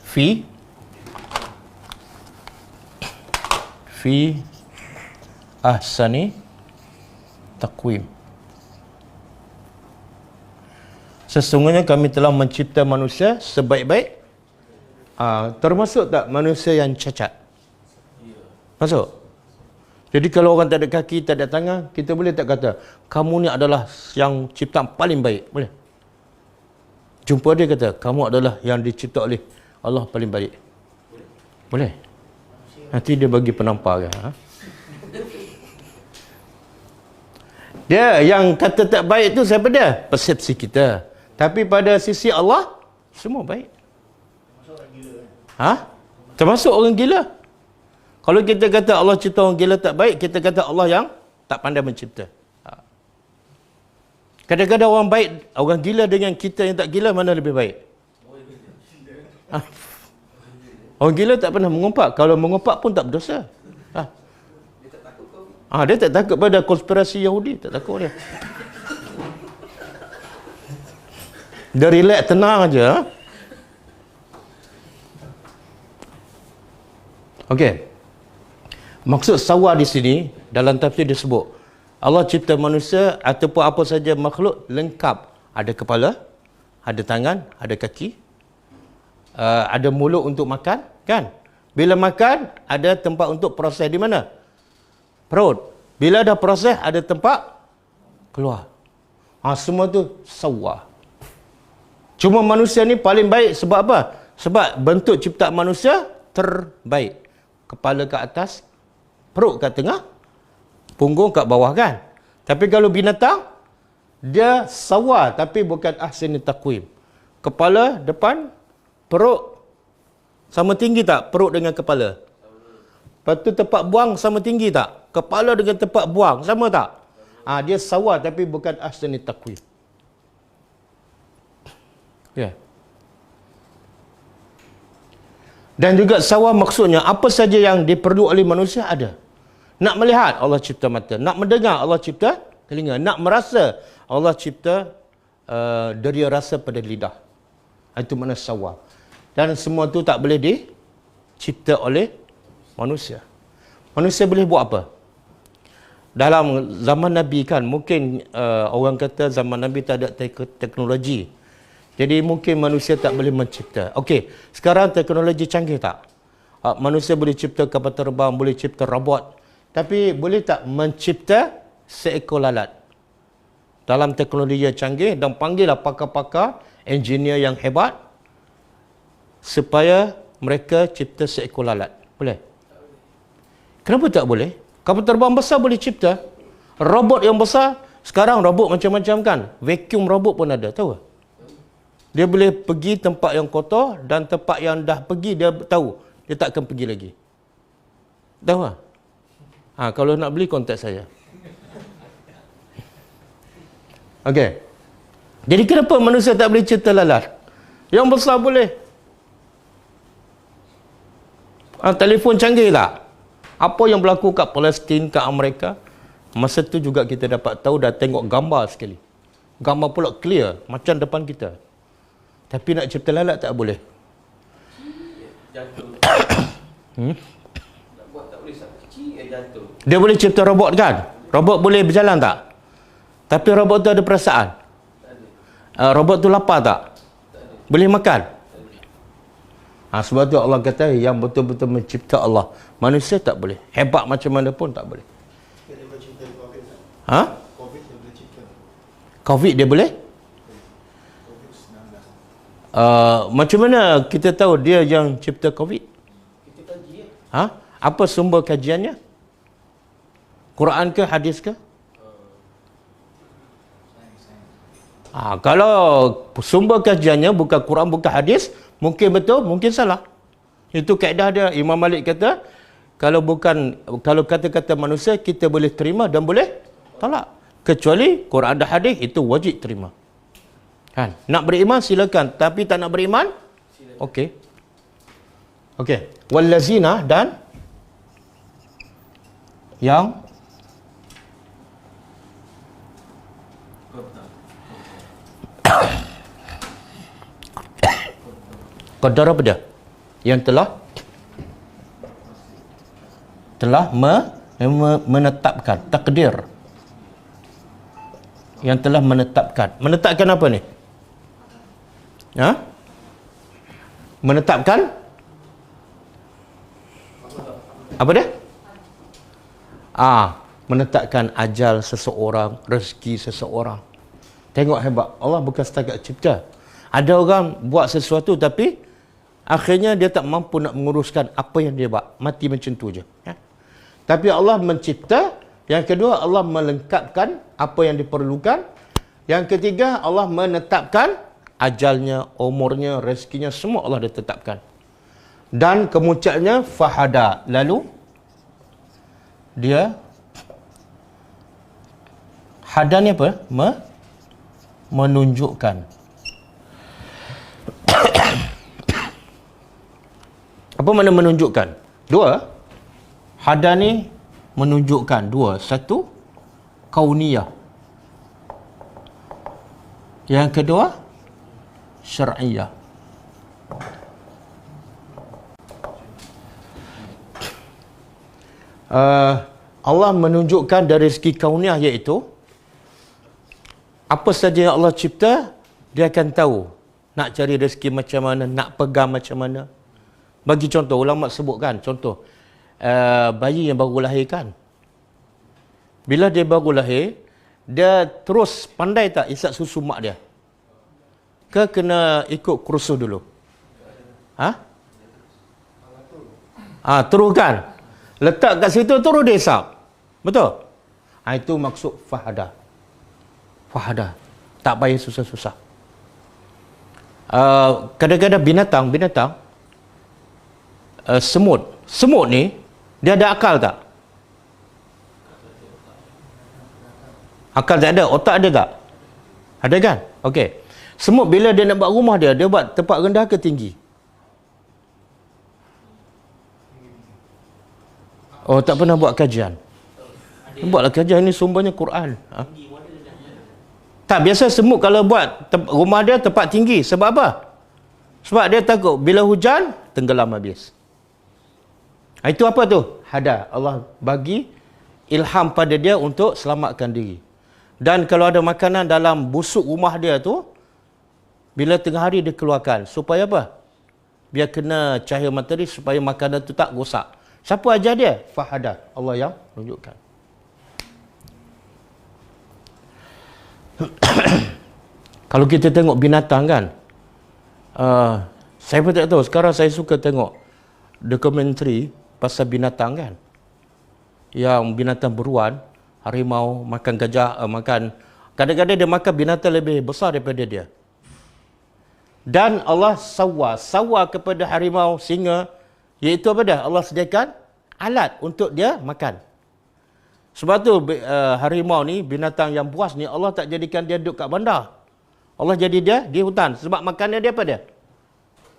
fi ahsani taqwim. Sesungguhnya kami telah mencipta manusia sebaik-baik. Termasuk tak manusia yang cacat? Masuk? Jadi kalau orang tak ada kaki, tak ada tangan, kita boleh tak kata, kamu ni adalah yang ciptaan paling baik? Boleh? Jumpa dia kata, kamu adalah yang dicipta oleh Allah paling baik. Boleh? Nanti dia bagi penampakan. Dia yang kata tak baik tu siapa dia? Persepsi kita. Tapi pada sisi Allah, semua baik. Termasuk orang gila. Kalau kita kata Allah cipta orang gila tak baik, kita kata Allah yang tak pandai mencipta. Kadang-kadang orang baik, orang gila dengan kita yang tak gila, mana lebih baik? Orang gila tak pernah mengumpat. Kalau mengumpat pun tak berdosa. Dia tak takut pada konspirasi Yahudi. Tak takut dia. Dia relax, tenang aja. Okey. Maksud sawa di sini, dalam tafsir disebut, Allah cipta manusia ataupun apa saja makhluk lengkap. Ada kepala, ada tangan, ada kaki, ada mulut untuk makan, kan? Bila makan, ada tempat untuk proses di mana? Perut. Bila dah proses, ada tempat keluar. Semua tu sawa. Cuma manusia ni paling baik sebab apa? Sebab bentuk ciptaan manusia terbaik. Kepala ke atas, perut kat tengah, punggung kat bawah kan. Tapi kalau binatang, dia sawa tapi bukan ahsani taqwim. Kepala depan, perut sama tinggi tak? Perut dengan kepala. Lepas tu tempat buang sama tinggi tak? Kepala dengan tempat buang sama tak? Dia sawa tapi bukan ahsani taqwim. Ya. Dan juga sawa maksudnya apa saja yang diperlu oleh manusia ada. Nak melihat, Allah cipta mata. Nak mendengar, Allah cipta telinga. Nak merasa, Allah cipta deria rasa pada lidah. Itu makna sawa. Dan semua tu tak boleh dicipta oleh manusia. Manusia boleh buat apa? Dalam zaman Nabi kan, mungkin orang kata zaman Nabi tak ada teknologi. Jadi mungkin manusia tak boleh mencipta. Okey, sekarang teknologi canggih tak? Manusia boleh cipta kapal terbang, boleh cipta robot. Tapi boleh tak mencipta seekor lalat? Dalam teknologi yang canggih, dan panggillah pakar-pakar, engineer yang hebat, supaya mereka cipta seekor lalat. Boleh? Kenapa tak boleh? Kapal terbang besar boleh cipta. Robot yang besar, sekarang robot macam-macam kan? Vacuum robot pun ada, tahu tak? Dia boleh pergi tempat yang kotor dan tempat yang dah pergi dia tahu. Dia tak akan pergi lagi. Tahu tak? Kalau nak beli, kontak saya. Okey. Jadi kenapa manusia tak boleh cipta lalat? Yang besar boleh. Telefon canggih tak? Apa yang berlaku kat Palestin, kat Amerika? Masa tu juga kita dapat tahu, dah tengok gambar sekali. Gambar pula clear, macam depan kita. Tapi nak cipta lalat tak boleh. Jantung. Nak buat tak boleh, sangat kecil jantung. Dia boleh cipta robot kan? Robot boleh berjalan tak? Tapi robot tu ada perasaan? Tak ada. Robot tu lapar tak? Tak ada. Boleh makan? Tak ada. Sebab tu Allah kata yang betul-betul mencipta Allah. Manusia tak boleh. Hebat macam mana pun tak boleh. Dia boleh cipta COVID tak? Ha? COVID dia boleh cipta. COVID dia boleh? COVID-19. Macam mana kita tahu dia yang cipta COVID? Kita kaji ya. Ha? Apa sumber kajiannya? Quran ke hadis ke? Kalau sumber kajiannya bukan Quran, bukan hadis, mungkin betul, mungkin salah. Itu kaedah dia. Imam Malik kata, kalau kata-kata manusia kita boleh terima dan boleh tolak. Kecuali Quran dan hadis itu wajib terima. Kan? Nak beriman silakan, tapi tak nak beriman? Okey. Okey. Wallazina dan yang qadar apa dia? Yang telah menetapkan, takdir. Yang telah menetapkan. Menetapkan apa ni? Ha? Menetapkan apa dia? Menetapkan ajal seseorang, rezeki seseorang. Tengok hebat. Allah bukan setakat cipta. Ada orang buat sesuatu tapi akhirnya dia tak mampu nak menguruskan apa yang dia buat. Mati macam tu je. Ya? Tapi Allah mencipta. Yang kedua, Allah melengkapkan apa yang diperlukan. Yang ketiga, Allah menetapkan ajalnya, umurnya, rezekinya, semua Allah dah tetapkan. Dan kemuncaknya fahada. Lalu dia hada ni apa? Menunjukkan. Apa makna menunjukkan? Dua. Hada ni menunjukkan dua. Satu, kauniyah. Yang kedua, syar'iyah. Allah menunjukkan dari segi kauniyah, iaitu apa saja yang Allah cipta, dia akan tahu nak cari rezeki macam mana, nak pegang macam mana. Bagi contoh, ulama sebutkan contoh bayi yang baru lahir kan, bila dia baru lahir, dia terus pandai tak isap susu mak dia, ke kena ikut kursus dulu? Terus kan, letak kat situ terus dia isap, betul? Itu maksud fahada. Fahada, tak payah susah-susah. Kadang-kadang binatang semut ni dia ada akal tak? Akal tak ada, otak ada tak? Ada kan? Okey. Semut bila dia nak buat rumah dia buat tempat rendah ke tinggi? Oh, tak pernah buat kajian. Buatlah kajian, ini sumbernya Quran. Tak, biasa semut kalau buat rumah dia tempat tinggi. Sebab apa? Sebab dia takut bila hujan tenggelam habis. Itu apa tu? Hada. Allah bagi ilham pada dia untuk selamatkan diri. Dan kalau ada makanan dalam busuk rumah dia tu, bila tengah hari dia keluarkan. Supaya apa? Biar kena cahaya matahari supaya makanan tu tak rosak. Siapa ajar dia? Fahada. Allah yang tunjukkan. Kalau kita tengok binatang kan, saya pun tak tahu, sekarang saya suka tengok dokumentari pasal binatang kan, yang binatang beruan, harimau makan gajah, makan, kadang-kadang dia makan binatang lebih besar daripada dia. Dan Allah sawa kepada harimau, singa, iaitu apa dah? Allah sediakan alat untuk dia makan. Sebab tu harimau ni, binatang yang buas ni, Allah tak jadikan dia duduk kat bandar. Allah jadi dia di hutan. Sebab makannya dia apa dia?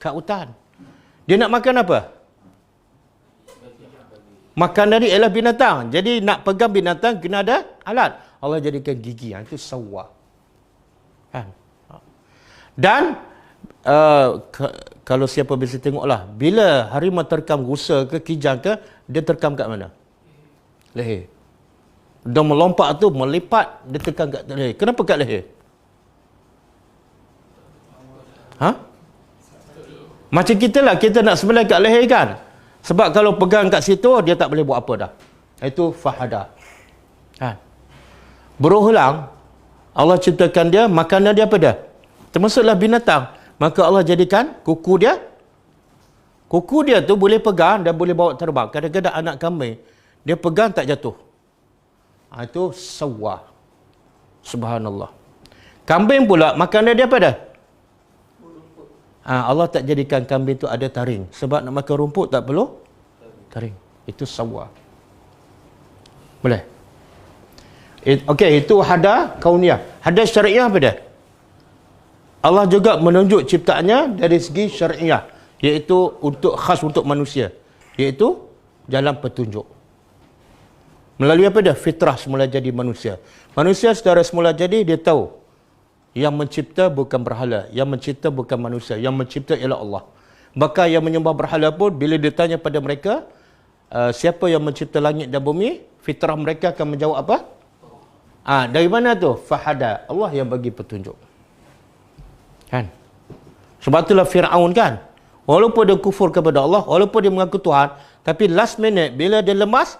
Kat hutan. Dia nak makan apa? Makanan dia ialah binatang. Jadi nak pegang binatang kena ada alat. Allah jadikan gigi. Itu sawwa. Kan? Dan kalau siapa bisa tengoklah, bila harimau terkam rusa ke kijang ke, dia terkam kat mana? Leher. Dia melompat tu, melipat, dia tekan kat leher. Kenapa kat leher? Ha? Macam kita lah, kita nak sembelih kat leher kan? Sebab kalau pegang kat situ, dia tak boleh buat apa dah. Itu fahada. Ha. Berulang, Allah ciptakan dia, makanan dia apa dah? Termasuklah binatang. Maka Allah jadikan kuku dia. Kuku dia tu boleh pegang dan boleh bawa terbang. Kadang-kadang anak kambing, dia pegang tak jatuh. Ha, itu sawwa. Subhanallah. Kambing pula, makanan dia apa dah? Allah tak jadikan kambing tu ada taring. Sebab nak makan rumput tak perlu taring. Itu sawwa. Boleh? Okey, itu hada kauniyah. Hada syariah apa dah? Allah juga menunjuk ciptaannya dari segi syariah, iaitu untuk khas untuk manusia, iaitu jalan petunjuk. Melalui apa dah? Fitrah semula jadi manusia. Manusia secara semula jadi dia tahu yang mencipta bukan berhala, yang mencipta bukan manusia, yang mencipta ialah Allah. Maka yang menyembah berhala pun bila ditanya pada mereka, siapa yang mencipta langit dan bumi, fitrah mereka akan menjawab apa? Dari mana tu? Fahada. Allah yang bagi petunjuk. Kan? Sebab itulah Fir'aun kan, walaupun dia kufur kepada Allah, walaupun dia mengaku Tuhan, tapi last minute bila dia lemas,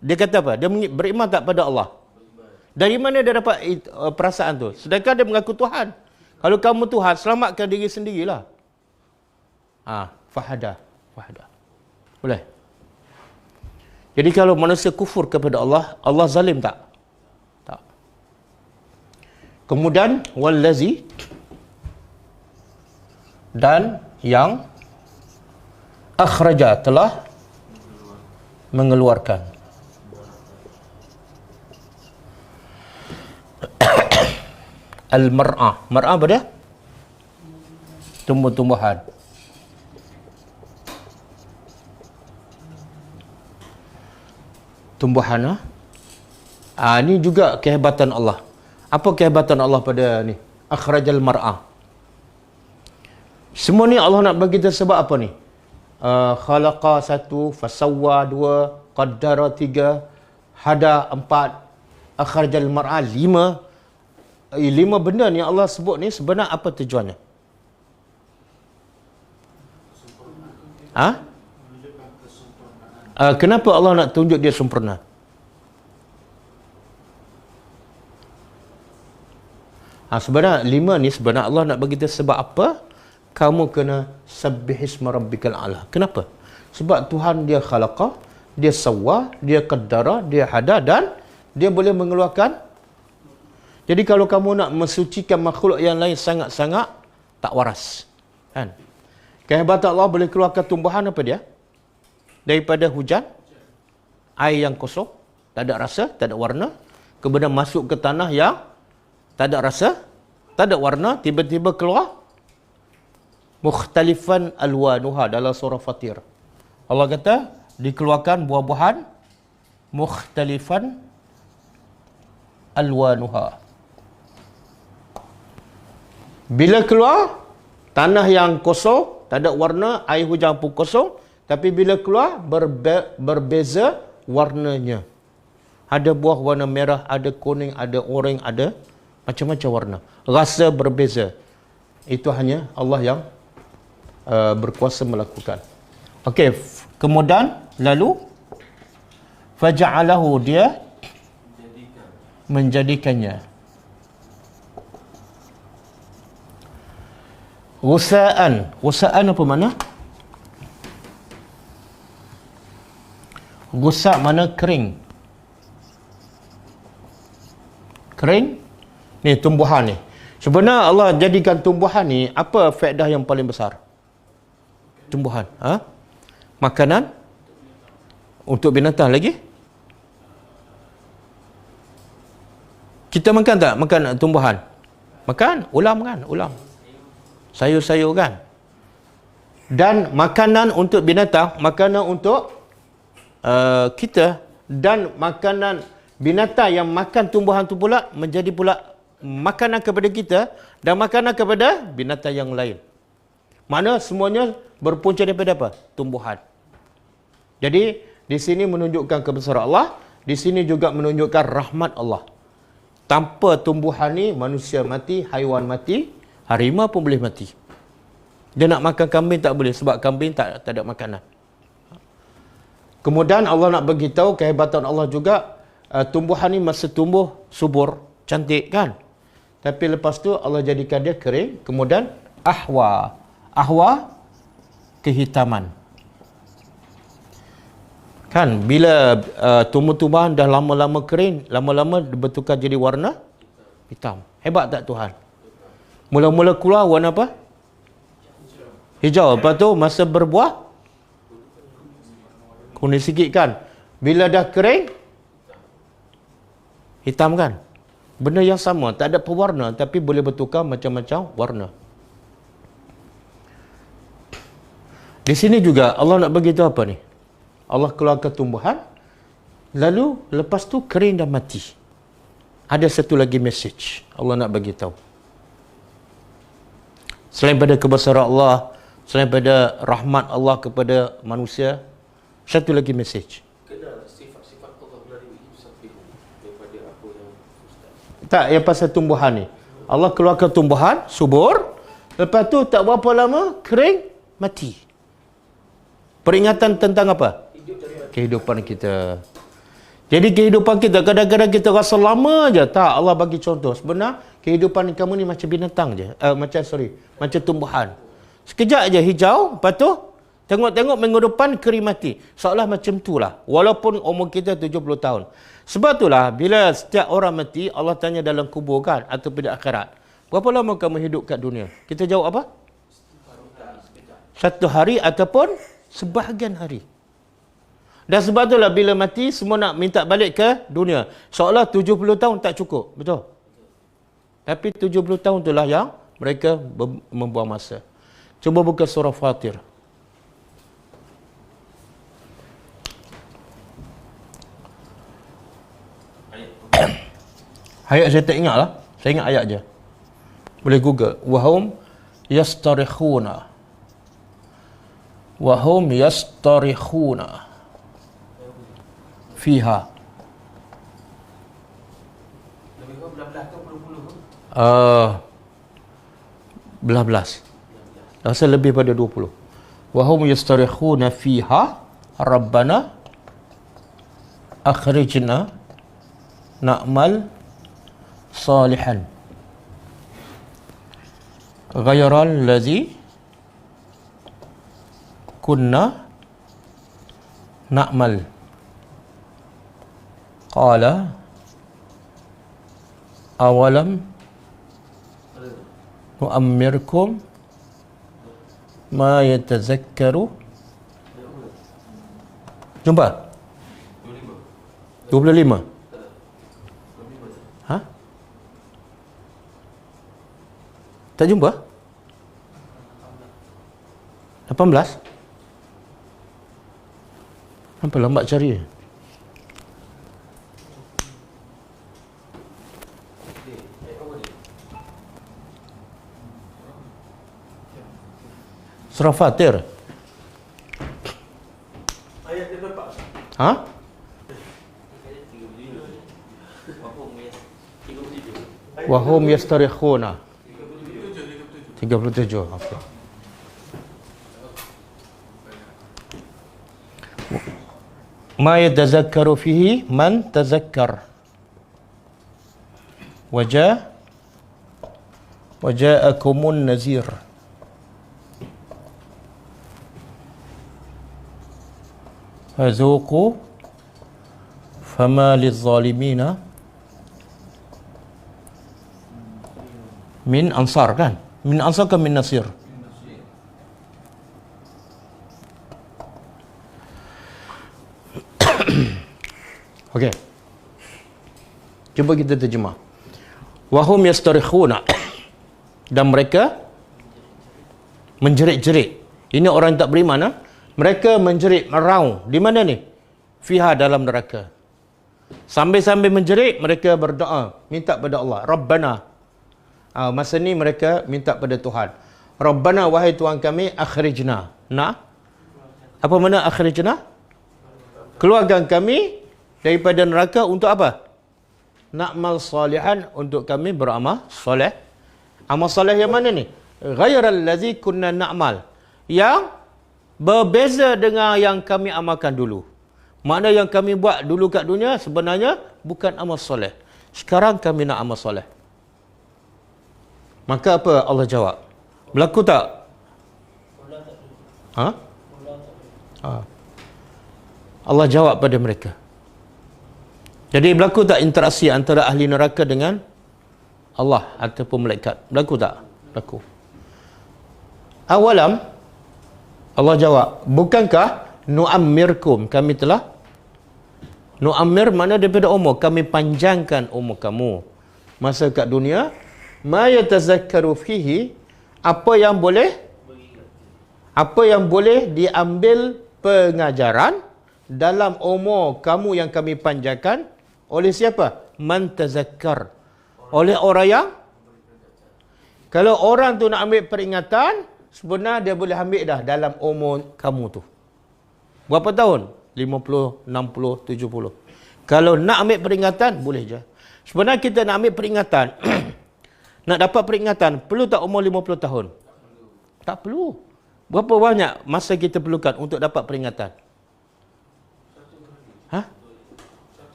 dia kata apa? Dia beriman tak pada Allah? Dari mana dia dapat perasaan tu? Sedangkan dia mengaku Tuhan. Kalau kamu Tuhan, selamatkan diri sendirilah. Fahada. Fahada. Boleh? Jadi kalau manusia kufur kepada Allah, Allah zalim tak? Tak. Kemudian wallazi, dan yang akhraja, telah mengeluarkan. Al-mar'ah. Mar'ah apa dia? Tumbuh-tumbuhan. Tumbuhan. Ini juga kehebatan Allah. Apa kehebatan Allah pada ni? Akhrajal mar'ah. Semua ni Allah nak bagi kita sebab apa ni? Khalaqa 1, fasawwa 2, qaddara 3, hada 4, akhrajal mar'ah 5. 5 benda ni Allah sebut ni sebenar apa tujuannya? Kenapa Allah nak tunjuk dia sempurna? Sebenarnya 5 ni sebenarnya Allah nak bagi kita sebab apa? Kamu kena sabbihisma rabbikal a'la. Kenapa? Sebab Tuhan dia khalaqa, dia sawwa, dia qaddara, dia hada, dan dia boleh mengeluarkan. Jadi kalau kamu nak mensucikan makhluk yang lain sangat-sangat tak waras. Kan? Kehebatan Allah boleh keluarkan tumbuhan apa dia? Daripada hujan, air yang kosong, tak ada rasa, tak ada warna, kemudian masuk ke tanah yang tak ada rasa, tak ada warna, tiba-tiba keluar mukhtalifan alwanuha dalam surah Fatir. Allah kata dikeluarkan buah-buahan mukhtalifan alwanuha. Bila keluar, tanah yang kosong, tak ada warna, air hujan pun kosong, tapi bila keluar, berbeza warnanya. Ada buah warna merah, ada kuning, ada oranye, ada macam-macam warna. Rasa berbeza. Itu hanya Allah yang berkuasa melakukan. Okey, kemudian, lalu, faja'alahu, dia menjadikannya. Gusa'an. Gusa'an apa mana? Gusa' mana kering. Kering. Ni tumbuhan ni. Sebenarnya Allah jadikan tumbuhan ni, apa faedah yang paling besar? Tumbuhan. Makanan. Untuk binatang lagi. Kita makan tak? Makan tumbuhan. Makan. Ulam kan? Ulam. Sayur-sayur kan. Dan makanan untuk binatang, makanan untuk kita dan makanan binatang yang makan tumbuhan tu pula menjadi pula makanan kepada kita dan makanan kepada binatang yang lain. Mana semuanya berpunca daripada apa? Tumbuhan. Jadi di sini menunjukkan kebesaran Allah, di sini juga menunjukkan rahmat Allah. Tanpa tumbuhan ni manusia mati, haiwan mati, harimau pun boleh mati. Dia nak makan kambing tak boleh sebab kambing tak ada makanan. Kemudian Allah nak beritahu kehebatan Allah juga, tumbuhan ni masih tumbuh subur, cantik kan? Tapi lepas tu Allah jadikan dia kering, kemudian ahwa. Ahwa kehitaman. Kan bila tumbuh-tumbuhan dah lama-lama kering, lama-lama bertukar jadi warna hitam. Hebat tak Tuhan? Mula-mula keluar warna apa? Hijau. Lepas tu masa berbuah kuning sikit kan. Bila dah kering hitam kan. Benda yang sama, tak ada pewarna tapi boleh bertukar macam-macam warna. Di sini juga Allah nak beritahu apa ni? Allah keluarkan tumbuhan, lalu lepas tu kering dan mati. Ada satu lagi message Allah nak beritahu. Selain pada kebesaran Allah, selain pada rahmat Allah kepada manusia, satu lagi message. Kenal sifat-sifat Allah melalui Yusufin daripada apa yang Ustaz. Tak, yang pasal tumbuhan ni. Allah keluarkan tumbuhan, subur. Lepas tu tak berapa lama, kering, mati. Peringatan tentang apa? Kehidupan kita. Jadi kehidupan kita, kadang-kadang kita rasa lama je. Tak, Allah bagi contoh. Sebenarnya, kehidupan kamu ni macam binatang je. Macam tumbuhan. Sekejap je hijau, lepas tu, tengok-tengok minggu depan kering mati. Seolah macam tu lah. Walaupun umur kita 70 tahun. Sebab itulah, bila setiap orang mati, Allah tanya dalam kubur kan, atau pada akhirat. Berapa lama kamu hidup kat dunia? Kita jawab apa? 1 hari ataupun sebahagian hari. Dan sebab itulah bila mati, semua nak minta balik ke dunia. Seolah 70 tahun tak cukup. Betul? Tapi 70 tahun itulah yang mereka membuang masa. Cuba buka surah Fatir. Ayat saya tak ingat lah. Saya ingat ayat je. Boleh Google. Wahum yastarikhuna. Wahum yastarikhuna. Fiha. Lebih kurang belah-belah ke puluh-puluh? Belas. Rasa lebih pada 20. Wahum yastarikhuna fiha. Rabbana akhrijna na'mal salihan ghayral ladzi kunna na'mal. Qala awalam nu'ammirkum ma yatazakkaru. Jumpa? 25. Ha? Tak jumpa? 18? Nampak lambat cari. Surah Fatir. Ayat dia berapa? Ha? Wahum yastarikhuna. 37. Okey. Ma yatazakkaru fihi man tazakkar. Waja'akumun nazir. Fazuqu fama lizzalimina min ansar kan? Min ansar ke min nasir? Okey. Cuba kita terjemah. Wahum yastarikhuna. Dan mereka menjerit-jerit. Ini orang tak beriman. Ha? Mereka menjerit, meraung. Di mana ni? fiha dalam neraka. Sambil-sambil menjerit, mereka berdoa, minta pada Allah, Rabbana. Masa ni mereka minta pada Tuhan. Rabbana, wahai Tuhan kami, akhrijna. Apa makna akhrijna? Keluarkan kami daripada neraka untuk apa? Na'mal salihan, untuk kami beramal soleh. Amal soleh yang mana ni? Ghairal ladzi kunna na'mal. Yang berbeza dengan yang kami amalkan dulu. Makna yang kami buat dulu kat dunia sebenarnya bukan amal soleh. Sekarang kami nak amal soleh. Maka apa Allah jawab? Berlaku tak? Allah jawab pada mereka. Jadi berlaku tak interaksi antara ahli neraka dengan Allah ataupun malaikat? Berlaku tak? Berlaku. Awalam, Allah jawab, bukankah nu'ammirkum, kami telah nu'ammir mana daripada umur, kami panjangkan umur kamu masa kat dunia, ma yatazakkaru fihi, apa yang boleh diambil pengajaran dalam umur kamu yang kami panjangkan oleh siapa? Man tazakkar, oleh orang yang, kalau orang tu nak ambil peringatan, sebenarnya dia boleh ambil dah dalam umur kamu tu. Berapa tahun? 50, 60, 70. Kalau nak ambil peringatan, boleh je. Sebenarnya kita nak ambil peringatan, nak dapat peringatan, perlu tak umur 50 tahun? Tak perlu. Berapa banyak masa kita perlukan untuk dapat peringatan?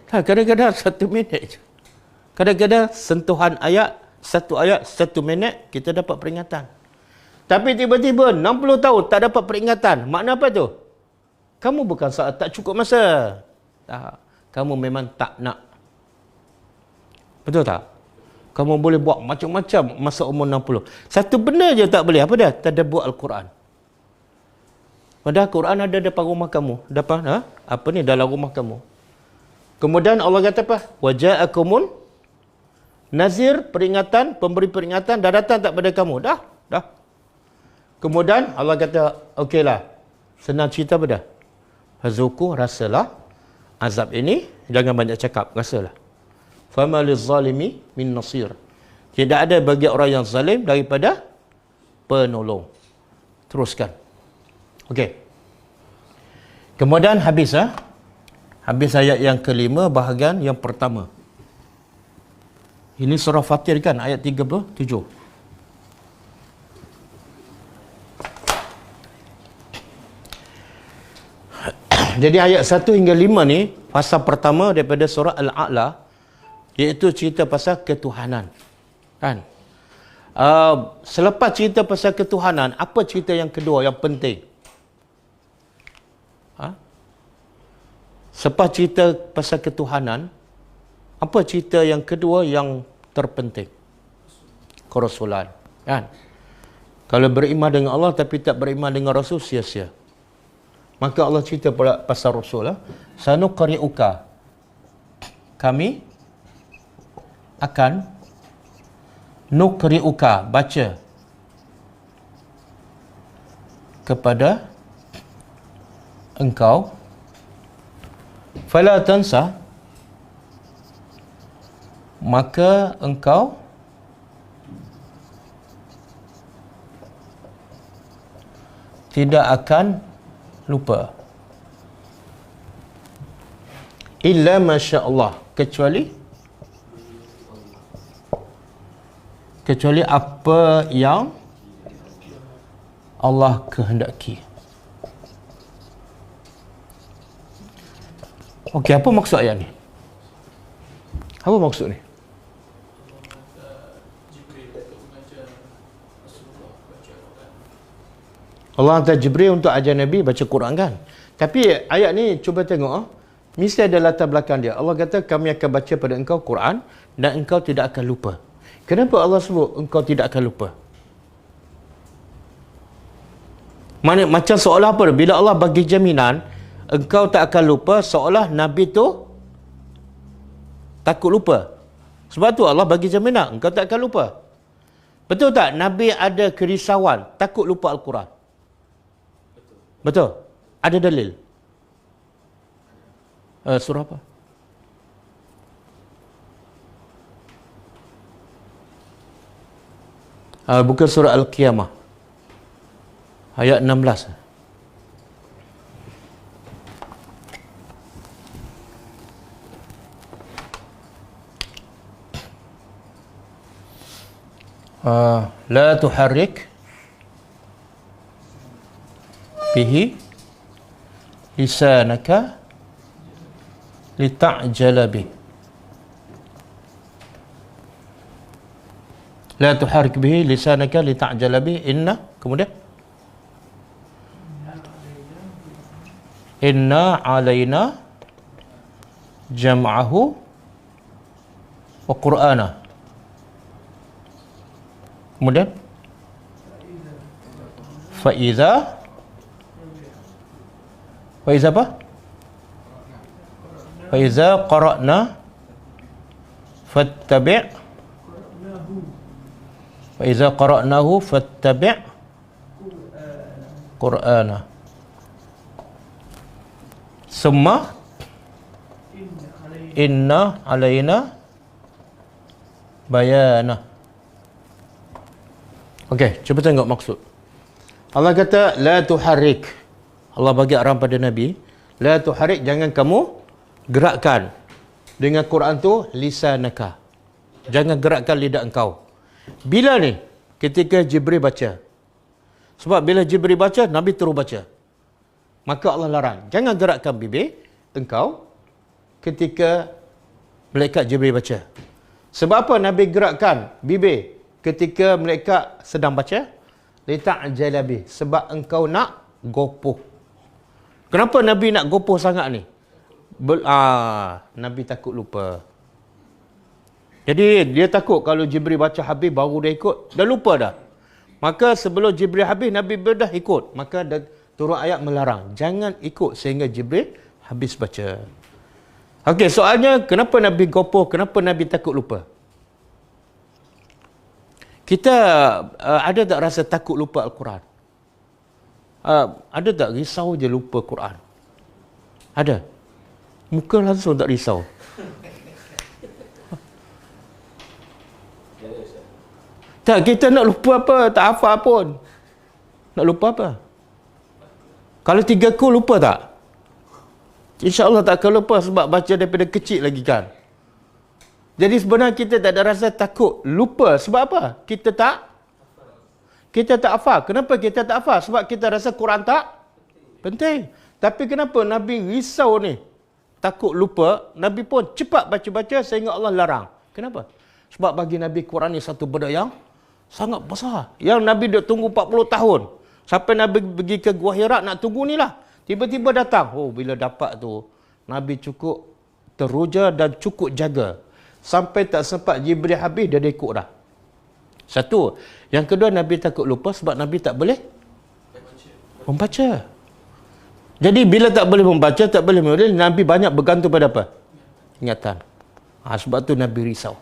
Kadang-kadang 1 minit je. Kadang-kadang sentuhan ayat, 1 ayat, 1 minit, kita dapat peringatan. Tapi tiba-tiba 60 tahun tak dapat peringatan. Makna apa tu? Kamu bukan saat tak cukup masa. Tak. Kamu memang tak nak. Betul tak? Kamu boleh buat macam-macam masa umur 60. Satu benda je tak boleh. Apa dia? Tadabbur Al-Quran. Padahal Quran ada depan rumah kamu. Depan, apa ni? Dalam rumah kamu. Kemudian Allah kata apa? Waja'akumun nazir, peringatan, pemberi peringatan dah datang tak pada kamu? Dah. Kemudian Allah kata, okeylah. Senang cerita apa dah? Hazuku, rasalah azab ini. Jangan banyak cakap, rasalah. Fama lizzalimi min nasir. Tidak ada bagi orang yang zalim daripada penolong. Teruskan. Okey. Kemudian habis habis ayat yang kelima, bahagian yang pertama. Ini surah Fatir kan, ayat 37. Jadi ayat 1 hingga 5 ni, pasal pertama daripada surah Al-A'la, iaitu cerita pasal ketuhanan. Kan? Selepas cerita pasal ketuhanan, apa cerita yang kedua yang penting? Selepas cerita pasal ketuhanan, apa cerita yang kedua yang terpenting? Kerasulan. Kan? Kalau beriman dengan Allah tapi tak beriman dengan Rasul, sia-sia. Maka Allah cerita pasal Rasul. Sanuqri'uka. Kami akan nuqri'uka, baca kepada engkau, fala tansa, maka engkau tidak akan lupa, illa masya Allah, kecuali apa yang Allah kehendaki. Okey, apa maksud ayat ni? Apa maksud ni? Allah hantar Jibril untuk ajar Nabi baca Quran kan? Tapi ayat ni cuba tengok, mesti ada latar belakang dia. Allah kata kami akan baca pada engkau Quran dan engkau tidak akan lupa. Kenapa Allah sebut engkau tidak akan lupa? Macam seolah apa? Bila Allah bagi jaminan engkau tak akan lupa, seolah Nabi tu takut lupa. Sebab tu Allah bagi jaminan engkau tak akan lupa. Betul tak? Nabi ada kerisauan, takut lupa Al-Quran. Betul? Ada dalil? Surah apa? Bukan surah Al-Qiyamah. Ayat 16. La tuharrik bihi lisanaka lita'jala bih. La tuharrik bihi lisanaka lita'jala bih. Inna, kemudian inna alaina jam'ahu wa qur'ana. Kemudian Faiza apa? Faiza qara'na fattabi' Faiza qara'nahu fattabi' Qur'ana. Summa inna alaina bayana. Okey, cuba tengok maksud. Allah kata la tuharrik. Allah bagi arahan pada Nabi, la tuharrik, jangan kamu gerakkan dengan Quran tu lisanaka. Jangan gerakkan lidah engkau. Bila ni? Ketika Jibril baca. Sebab bila Jibril baca, Nabi terus baca. Maka Allah larang, jangan gerakkan bibir engkau ketika malaikat Jibril baca. Sebab apa Nabi gerakkan bibir ketika malaikat sedang baca? Lita'jala bih, sebab engkau nak gopoh. Kenapa Nabi nak gopoh sangat ni? Nabi takut lupa. Jadi dia takut kalau Jibril baca habis baru dia ikut, dah lupa dah. Maka sebelum Jibril habis, Nabi dah ikut. Maka dah turun ayat melarang, jangan ikut sehingga Jibril habis baca. Okey, soalnya kenapa Nabi gopoh, kenapa Nabi takut lupa? Kita ada tak rasa takut lupa Al-Quran? Ada tak risau je lupa Quran? Ada? Muka langsung tak risau. Tak, kita nak lupa apa? Tak hafal pun. Nak lupa apa? Kalau 3 ku lupa tak? InsyaAllah tak akan lupa sebab baca daripada kecil lagi kan. Jadi sebenarnya kita tak ada rasa takut lupa. Sebab apa? Kita tak hafal. Kenapa kita tak hafal? Sebab kita rasa Quran tak penting. Tapi kenapa Nabi risau ni? Takut lupa. Nabi pun cepat baca-baca sehingga Allah larang. Kenapa? Sebab bagi Nabi Quran ni satu benda yang sangat besar. Yang Nabi dah tunggu 40 tahun. Sampai Nabi pergi ke Gua Hira nak tunggu ni lah. Tiba-tiba datang. Oh, bila dapat tu, Nabi cukup teruja dan cukup jaga. Sampai tak sempat Jibril habis, dia ikut dah. Satu. Yang kedua, Nabi takut lupa sebab Nabi tak boleh membaca. Jadi, bila tak boleh membaca, tak boleh menulis, Nabi banyak bergantung pada apa? Ingatan. Sebab tu Nabi risau.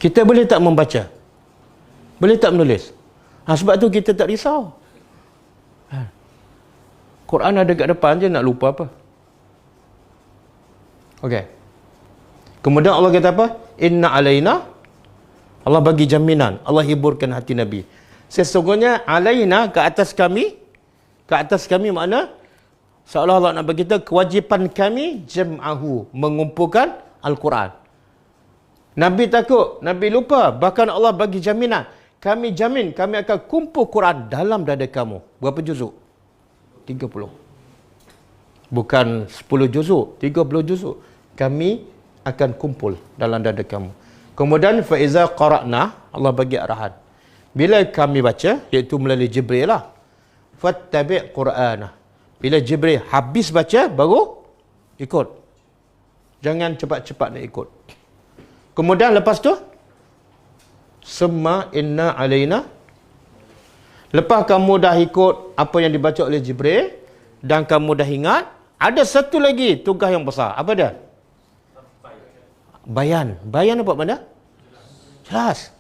Kita boleh tak membaca? Boleh tak menulis? Sebab tu kita tak risau. Quran ada kat depan je, nak lupa apa? Okey. Kemudian Allah kata apa? Inna alaina. Allah bagi jaminan. Allah hiburkan hati Nabi. Sesungguhnya alaina, ke atas kami. Ke atas kami makna seolah Allah nak bagi kita kewajipan kami jam'ahu, mengumpulkan Al-Quran. Nabi takut, Nabi lupa. Bahkan Allah bagi jaminan. Kami jamin, kami akan kumpul Quran dalam dada kamu. Berapa juzuk? 30. Bukan 10 juzuk, 30 juzuk. Kami akan kumpul dalam dada kamu. Kemudian faiza qara'na, Allah bagi arahan. Bila kami baca, iaitu melalui Jibril lah. Fattabi' Qur'ana. Bila Jibril habis baca, baru ikut. Jangan cepat-cepat nak ikut. Kemudian lepas tu, summa inna alaina. Lepas kamu dah ikut apa yang dibaca oleh Jibril, dan kamu dah ingat, ada satu lagi tugas yang besar. Apa dia? Bayan. Bayan apa makna? Jelas.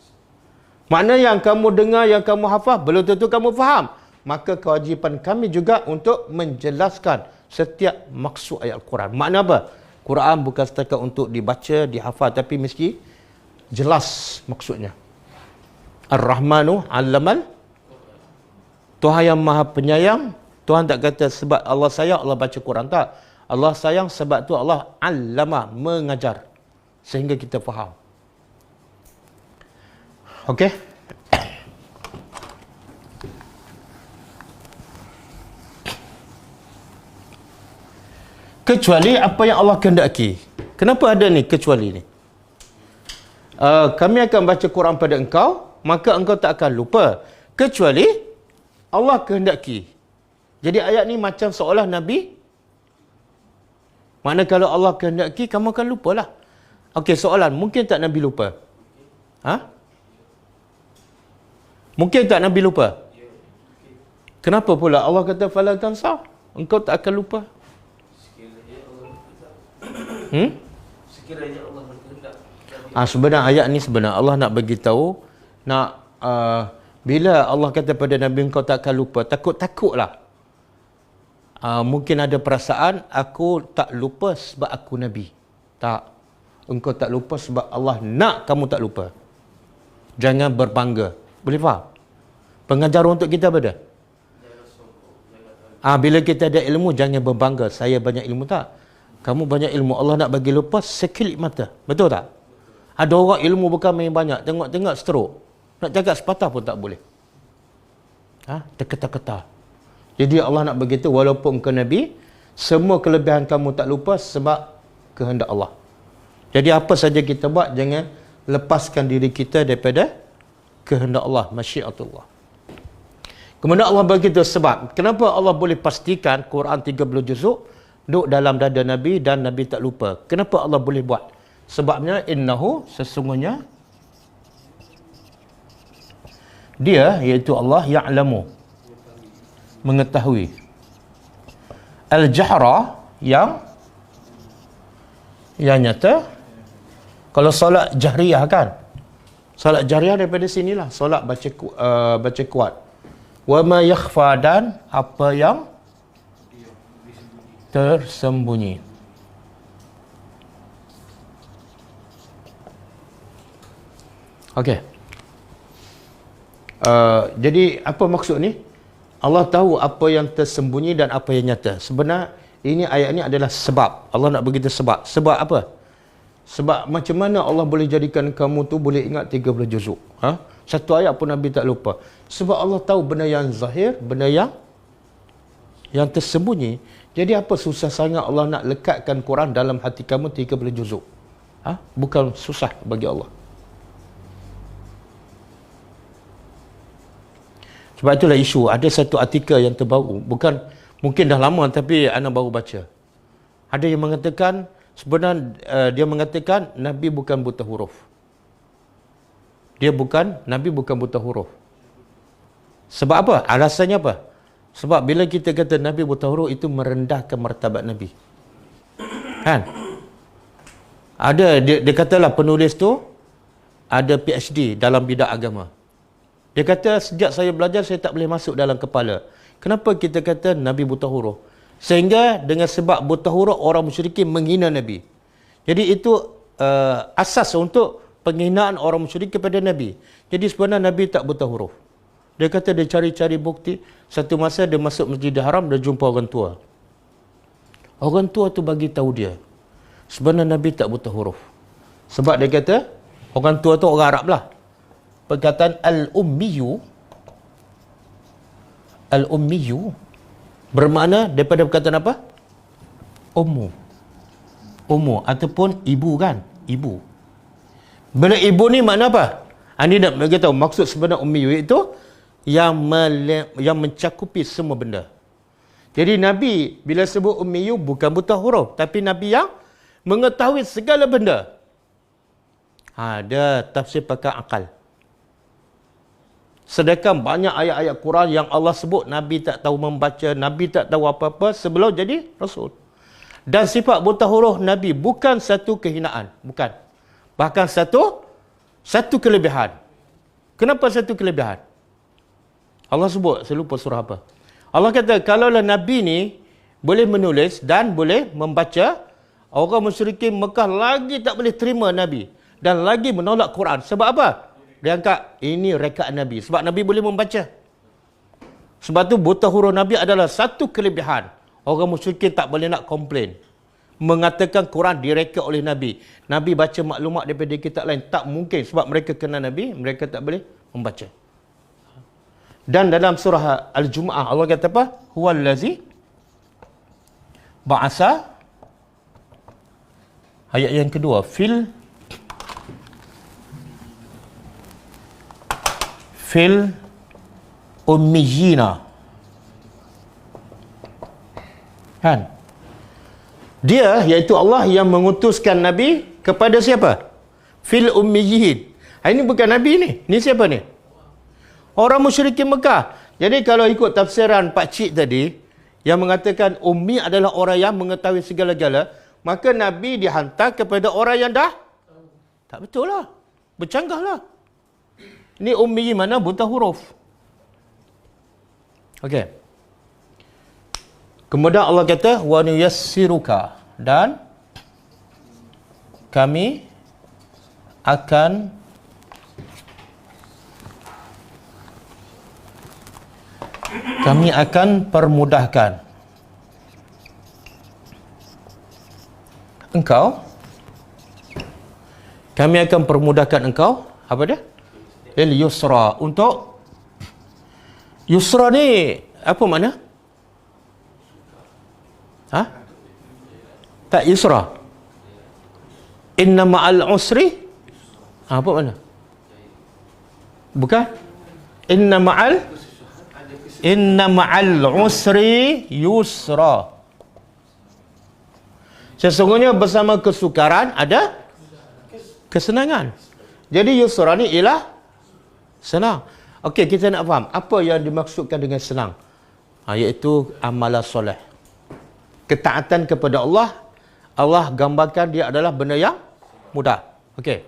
Makna yang kamu dengar, yang kamu hafal, belum tentu kamu faham. Maka kewajipan kami juga untuk menjelaskan setiap maksud ayat Al-Quran. Makna apa? Quran bukan setakat untuk dibaca, dihafal, tapi mesti jelas maksudnya. Ar-Rahmanu 'allamal, Tuhan yang Maha Penyayang. Tuhan tak kata sebab Allah sayang Allah baca Quran, tak. Allah sayang sebab tu Allah 'allama, mengajar sehingga kita faham. Okey? Kecuali apa yang Allah kehendaki. Kenapa ada ni kecuali ni? Kami akan baca Quran pada engkau, maka engkau tak akan lupa. Kecuali Allah kehendaki. Jadi ayat ni macam seolah Nabi, mana kalau Allah kehendaki, kamu akan lupalah. Okey, soalan, mungkin tak Nabi lupa? Ha? Mungkin tak Nabi lupa? Kenapa pula Allah kata fala tansa? Engkau tak akan lupa. Sekiranya Allah berkehendak. Sebenarnya ayat ni sebenarnya Allah nak bagi tahu, nak bila Allah kata pada Nabi engkau tak akan lupa, takutlah. Mungkin ada perasaan aku tak lupa sebab aku Nabi. Tak. Engkau tak lupa sebab Allah nak kamu tak lupa. Jangan berbangga. Boleh faham? Pengajaran untuk kita apa dia? Bila kita ada ilmu, jangan berbangga. Saya banyak ilmu, tak. Kamu banyak ilmu, Allah nak bagi lupa sekelip mata. Betul tak? Ada orang ilmu bukan main banyak. Tengok-tengok stroke. Nak cakap sepatah pun tak boleh. Terketar-ketar. Jadi Allah nak beritahu, walaupun engkau Nabi, semua kelebihan kamu tak lupa sebab kehendak Allah. Jadi apa saja kita buat, jangan lepaskan diri kita daripada kehendak Allah, masyiatullah. Kemudian Allah beritahu sebab, kenapa Allah boleh pastikan Quran 30 juzuk duduk dalam dada Nabi dan Nabi tak lupa. Kenapa Allah boleh buat? Sebabnya, innahu, sesungguhnya, dia, iaitu Allah, ya'lamu, mengetahui. Al-jahra, yang nyata. Kalau solat jahriyah kan, solat jahriyah daripada sinilah, solat baca kuat. Wa ma yakhfa, dan apa yang tersembunyi. Okey. Jadi apa maksud ni? Allah tahu apa yang tersembunyi dan apa yang nyata. Sebenarnya ini ayat ni adalah sebab. Allah nak beritahu sebab. Sebab apa? Sebab macam mana Allah boleh jadikan kamu tu boleh ingat 30 juzuk? Satu ayat pun Nabi tak lupa. Sebab Allah tahu benda yang zahir, benda yang tersembunyi. Jadi apa susah sangat Allah nak lekatkan Quran dalam hati kamu 30 juzuk? Bukan susah bagi Allah. Sebab itulah isu. Ada satu artikel yang terbaru. Bukan, mungkin dah lama tapi Ana baru baca. Ada yang mengatakan, sebenarnya dia mengatakan Nabi bukan buta huruf. Nabi bukan buta huruf. Sebab apa? Alasannya apa? Sebab bila kita kata Nabi buta huruf, itu merendahkan martabat Nabi. Kan? Dia katalah penulis tu ada PhD dalam bidang agama. Dia kata sejak saya belajar saya tak boleh masuk dalam kepala. Kenapa kita kata Nabi buta huruf? Sehingga dengan sebab buta huruf orang musyrikin menghina Nabi. Jadi itu asas untuk penghinaan orang musyrik kepada Nabi. Jadi sebenarnya Nabi tak buta huruf. Dia kata dia cari-cari bukti. Satu masa dia masuk Masjidil Haram, dia jumpa orang tua. Orang tua tu bagi tahu dia, sebenarnya Nabi tak buta huruf. Sebab dia kata, orang tua tu orang Arab lah. Perkataan al-ummiyu bermakna daripada perkataan apa? Ummu ataupun ibu kan? Ibu. Bila ibu ni makna apa? Ini nak beritahu maksud sebenar ummiyu itu yang mencakupi semua benda. Jadi Nabi bila sebut ummiyu bukan buta huruf, tapi Nabi yang mengetahui segala benda. Dia tafsir pakai akal. Sedangkan banyak ayat-ayat Quran yang Allah sebut Nabi tak tahu membaca, Nabi tak tahu apa-apa sebelum jadi Rasul. Dan sifat buta huruf Nabi bukan satu kehinaan. Bukan. Bahkan satu kelebihan. Kenapa satu kelebihan? Allah sebut, saya lupa surah apa. Allah kata, kalaulah Nabi ni boleh menulis dan boleh membaca. Orang musyrikin Mekah lagi tak boleh terima Nabi dan lagi menolak Quran. Sebab apa? Dia angkat ini rekaan Nabi. Sebab Nabi boleh membaca. Sebab tu buta huruf Nabi adalah satu kelebihan. Orang musyrikin tak boleh nak komplain. Mengatakan Quran direka oleh Nabi. Nabi baca maklumat daripada kitab lain. Tak mungkin. Sebab mereka kenal Nabi, mereka tak boleh membaca. Dan dalam surah Al-Jumu'ah, Allah kata apa? Huwallazi ba'asa. Ayat yang kedua. Fil ummiyina. Kan? Dia, iaitu Allah yang mengutuskan Nabi kepada siapa? Fil ummiyin. Ini bukan Nabi ni. Ni siapa ni? Orang musyrikin Mekah. Jadi kalau ikut tafsiran Pak Cik tadi, yang mengatakan ummi adalah orang yang mengetahui segala-gala, maka Nabi dihantar kepada orang yang dah? Tak betul lah. Bercanggah lah. Ini ummiyin mana? Buta huruf. Okey. Kemudian Allah kata wa nuyassiruka, dan kami akan permudahkan engkau. Kami akan permudahkan engkau. Apa dia? Il yusra. Untuk yusra ni apa makna? Ha? Tak yusra. Inna ma'al usri. Apa makna? Bukan? Inna ma'al usri yusra. Sesungguhnya bersama kesukaran ada kesenangan. Jadi yusra ni ialah senang. Okey, kita nak faham apa yang dimaksudkan dengan senang. Iaitu amalan soleh. Ketaatan kepada Allah, Allah gambarkan dia adalah benda yang mudah. Okey.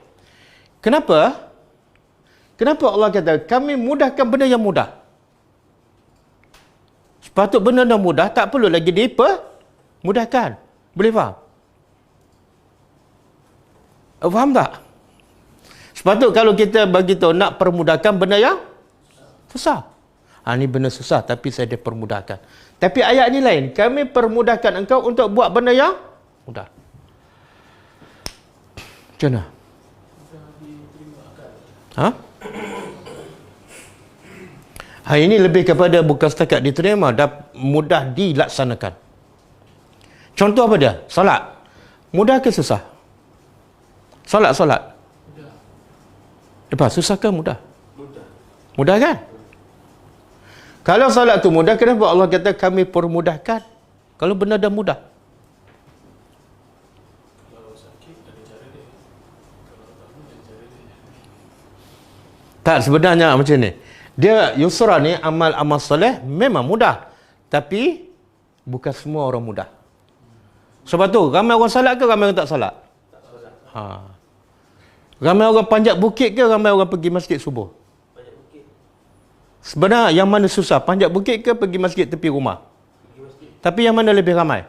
Kenapa Allah kata kami mudahkan benda yang mudah? Sepatut benda yang mudah tak perlu lagi dipermudahkan. Boleh faham? Faham tak? Sepatut kalau kita bagi tahu nak permudahkan benda yang susah. Ini benda susah tapi saya dipermudahkan. Tapi ayat ni lain. Kami permudahkan engkau untuk buat benda yang mudah. Macam mana? Ini lebih kepada bukan setakat diterima, dah mudah dilaksanakan. Contoh apa dia? Solat. Mudah ke susah? Solat. Lepas susah ke mudah? Mudah kan? Kalau solat tu mudah, kenapa Allah kata kami permudahkan? Kalau benda dah mudah. Tak, sebenarnya macam ni. Dia yusra ni, amal-amal soleh memang mudah. Tapi bukan semua orang mudah. Sebab tu, ramai orang salat ke ramai orang tak salat? Ramai orang panjat bukit ke ramai orang pergi masjid subuh? Sebenarnya yang mana susah? Panjat bukit ke pergi masjid tepi rumah? Tapi yang mana lebih ramai?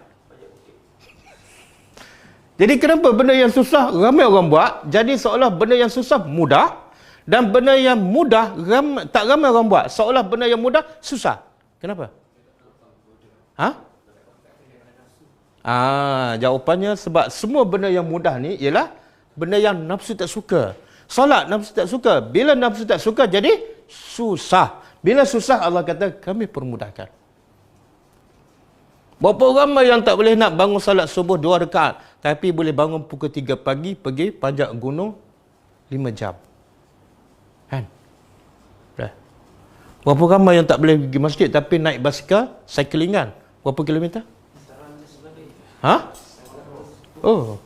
Jadi kenapa benda yang susah ramai orang buat? Jadi seolah benda yang susah mudah. Dan benda yang mudah tak ramai orang buat. Seolah benda yang mudah susah. Kenapa? Jawapannya sebab semua benda yang mudah ni ialah benda yang nafsu tak suka. Solat nafsu tak suka. Bila nafsu tak suka jadi susah. Bila susah Allah kata kami permudahkan. Berapa ramai yang tak boleh nak bangun salat subuh 2 rakaat, tapi boleh bangun pukul 3 pagi pergi panjat gunung 5 jam. Kan? Dah. Berapa ramai yang tak boleh pergi masjid tapi naik basikal, cyclingan. Berapa kilometer? Oh.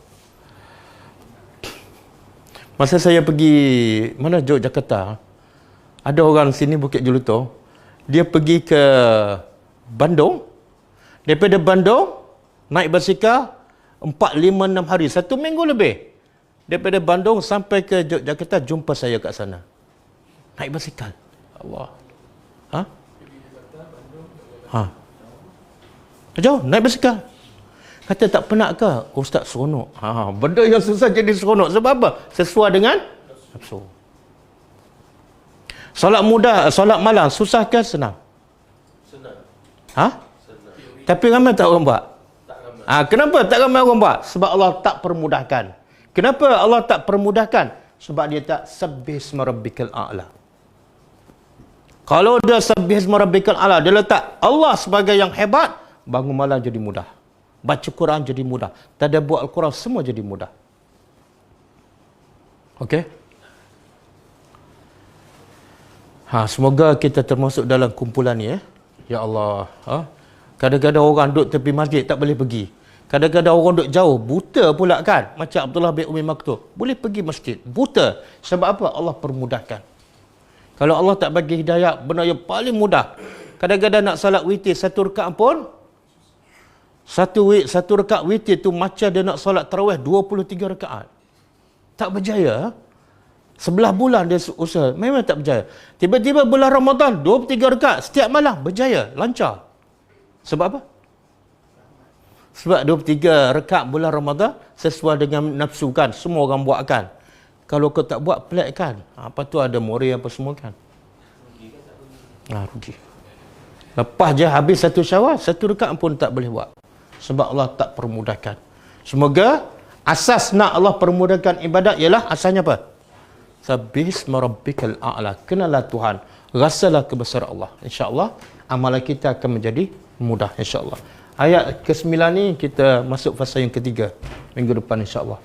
Masa saya pergi mana Jakarta, ada orang sini Bukit Jelutong, dia pergi ke Bandung. Daripada Bandung naik basikal 4, 5, 6 hari, 1 minggu lebih. Daripada Bandung sampai ke Jakarta, jumpa saya kat sana. Naik basikal. Allah. Jauh, naik basikal. Kata tak penat ke? Ustaz seronok. Benda yang susah jadi seronok. Sebab apa? Sesuai dengan nafsu. Solat mudah, solat malam susah ke senang? Senang. Senang. Tapi ramai tak orang buat? Tak ramai. Kenapa tak ramai orang buat? Sebab Allah tak permudahkan. Kenapa Allah tak permudahkan? Sebab dia tak sabbih isma rabbikal a'la. Kalau dia sabbih isma rabbikal a'la, dia letak Allah sebagai yang hebat, bangun malam jadi mudah. Baca Quran jadi mudah. Tadabbur Al-Quran semua jadi mudah. Okey? Semoga kita termasuk dalam kumpulan ni. Ya Allah. Kadang-kadang orang duduk tepi masjid tak boleh pergi. Kadang-kadang orang duduk jauh, buta pula kan. Macam Abdullah bin Umi Maktum. Boleh pergi masjid. Buta. Sebab apa? Allah permudahkan. Kalau Allah tak bagi hidayah, benda yang paling mudah. Kadang-kadang nak salat witir satu rakaat pun, satu rakaat witir tu macam dia nak salat tarawih 23 rakaat. Tak berjaya. 11 bulan dia usaha, memang tak berjaya. Tiba-tiba bulan Ramadan 23 rakaat setiap malam berjaya, lancar. Sebab apa? Sebab 23 rakaat bulan Ramadan sesuai dengan nafsu kan, semua orang buat kan. Kalau kau tak buat pelik kan. Apa tu ada mori apa semua kan. Rugi. Lepas je habis satu Syawal, satu rakaat pun tak boleh buat. Sebab Allah tak permudahkan. Semoga asas nak Allah permudahkan ibadat ialah asasnya apa? Sabbih isma rabbikal a'la. Kenalah Tuhan, rasalah kebesaran Allah. Insya-Allah amalan kita akan menjadi mudah insya-Allah. Ayat ke-9 ni kita masuk fasa yang ketiga minggu depan insya-Allah.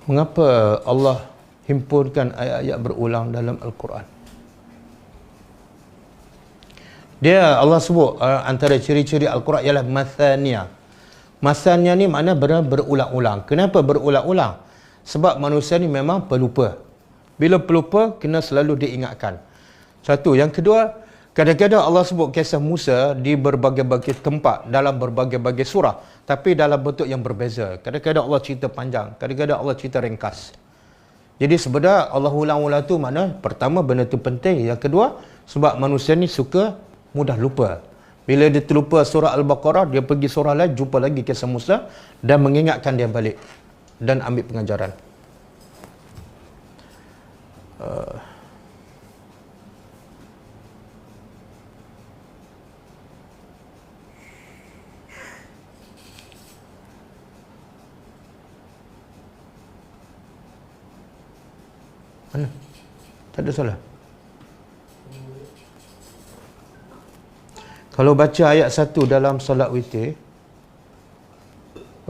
Mengapa Allah himpunkan ayat-ayat berulang dalam Al-Quran? Dia Allah sebut antara ciri-ciri Al-Quran ialah mathaniya. Mathaniya ni makna berulang-ulang. Kenapa berulang-ulang? Sebab manusia ni memang pelupa. Bila pelupa, kena selalu diingatkan. Satu. Yang kedua, kadang-kadang Allah sebut kisah Musa di berbagai-bagai tempat dalam berbagai-bagai surah, tapi dalam bentuk yang berbeza. Kadang-kadang Allah cerita panjang, kadang-kadang Allah cerita ringkas. Jadi sebenarnya Allah ulang-ulang tu makna pertama benda tu penting, yang kedua sebab manusia ni suka mudah lupa. Bila dia terlupa surah Al-Baqarah, dia pergi surah lain, jumpa lagi kisah Musa dan mengingatkan dia balik dan ambil pengajaran. Mana? Tak ada salah. Kalau baca ayat 1 dalam solat witir,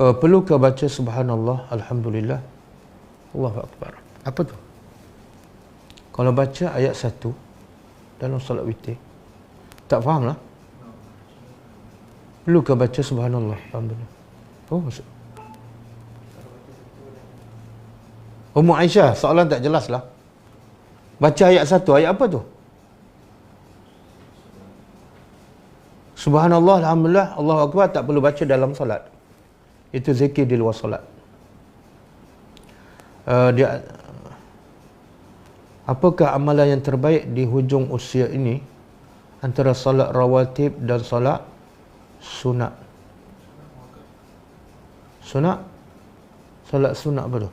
perlukah baca subhanallah, alhamdulillah, Allahu akbar? Apa tu? Kalau baca ayat 1 dalam solat witir, tak faham lah. Perlukah baca subhanallah, alhamdulillah? Oh, maksud. Ummu Aisyah, soalan tak jelas lah. Baca ayat 1, ayat apa tu? Subhanallah, alhamdulillah, Allahu akbar tak perlu baca dalam solat. Itu zikir di luar solat. Apakah amalan yang terbaik di hujung usia ini antara solat rawatib dan solat sunat? Sunat? Solat sunat apa tu?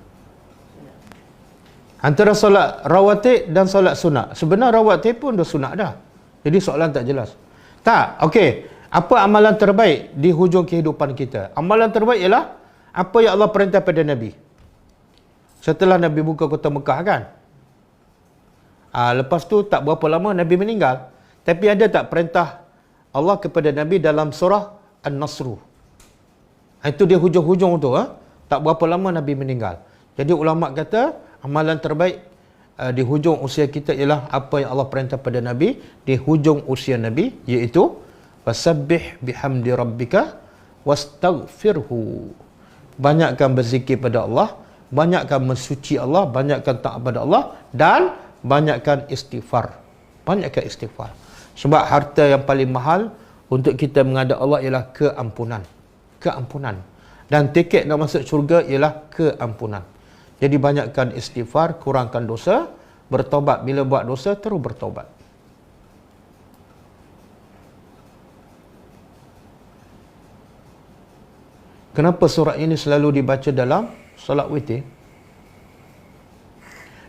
Antara solat rawatib dan solat sunat. Sebenarnya rawatib pun dah sunat dah. Jadi soalan tak jelas. Tak, okey. Apa amalan terbaik di hujung kehidupan kita? Amalan terbaik ialah apa yang Allah perintah pada Nabi. Setelah Nabi buka kota Mekah kan? Lepas tu tak berapa lama Nabi meninggal. Tapi ada tak perintah Allah kepada Nabi dalam surah An-Nasr? Itu dia hujung-hujung tu. Tak berapa lama Nabi meninggal. Jadi ulama kata amalan terbaik di hujung usia kita ialah apa yang Allah perintah pada Nabi di hujung usia Nabi, iaitu fasabbih bihamdi rabbika wastaghfirhu. Banyakkan berzikir pada Allah, banyakkan mensuci Allah, banyakkan taat kepada Allah, dan banyakkan istighfar. Banyakkan istighfar. Sebab harta yang paling mahal untuk kita menghadap Allah ialah keampunan. Keampunan. Dan tiket nak masuk syurga ialah keampunan. Jadi banyakkan istighfar, kurangkan dosa, bertobat bila buat dosa, terus bertobat. Kenapa surah ini selalu dibaca dalam solat witir?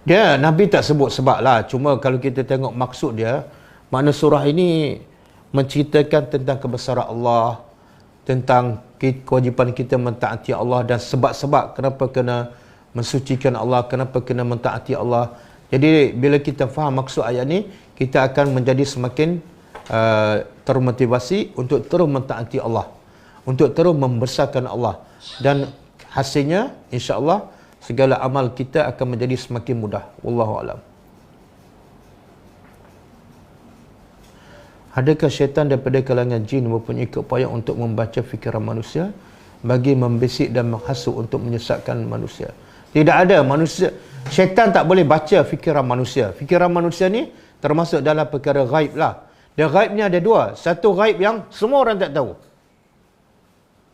Dia, Nabi tak sebut sebab lah. Cuma kalau kita tengok maksud dia, makna surah ini menceritakan tentang kebesaran Allah, tentang kewajipan kita mentaati Allah dan sebab-sebab kenapa kena mensucikan Allah, kenapa kena mentaati Allah. Jadi bila kita faham maksud ayat ni, kita akan menjadi semakin termotivasi untuk terus mentaati Allah, untuk terus membesarkan Allah, dan hasilnya insya-Allah segala amal kita akan menjadi semakin mudah. Wallahu a'lam. Adakah syaitan daripada kalangan jin mempunyai keupayaan untuk membaca fikiran manusia bagi membisik dan menghasut untuk menyesatkan manusia? Tidak ada. Manusia, syaitan tak boleh baca fikiran manusia. Fikiran manusia ni termasuk dalam perkara ghaib lah. Dan ghaibnya ada dua. Satu ghaib yang semua orang tak tahu.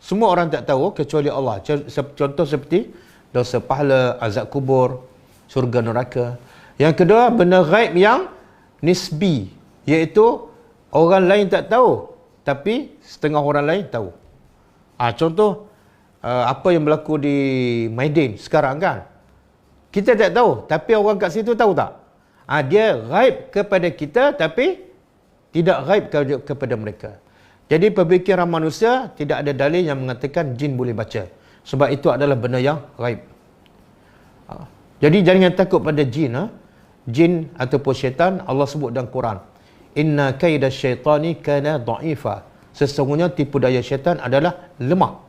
Semua orang tak tahu kecuali Allah. Contoh seperti dosa pahala, azab kubur, syurga neraka. Yang kedua, benda ghaib yang nisbi, iaitu orang lain tak tahu, tapi setengah orang lain tahu. Contoh, apa yang berlaku di Maidin sekarang kan? Kita tak tahu, tapi orang kat situ tahu tak? Dia ghaib kepada kita, tapi tidak ghaib kepada mereka. Jadi pemikiran manusia tidak ada dalil yang mengatakan jin boleh baca. Sebab itu adalah benda yang ghaib. Jadi jangan takut pada jin. Jin ataupun syaitan, Allah sebut dalam Quran. Inna kaida syaitani kana dha'ifa. Sesungguhnya tipu daya syaitan adalah lemah.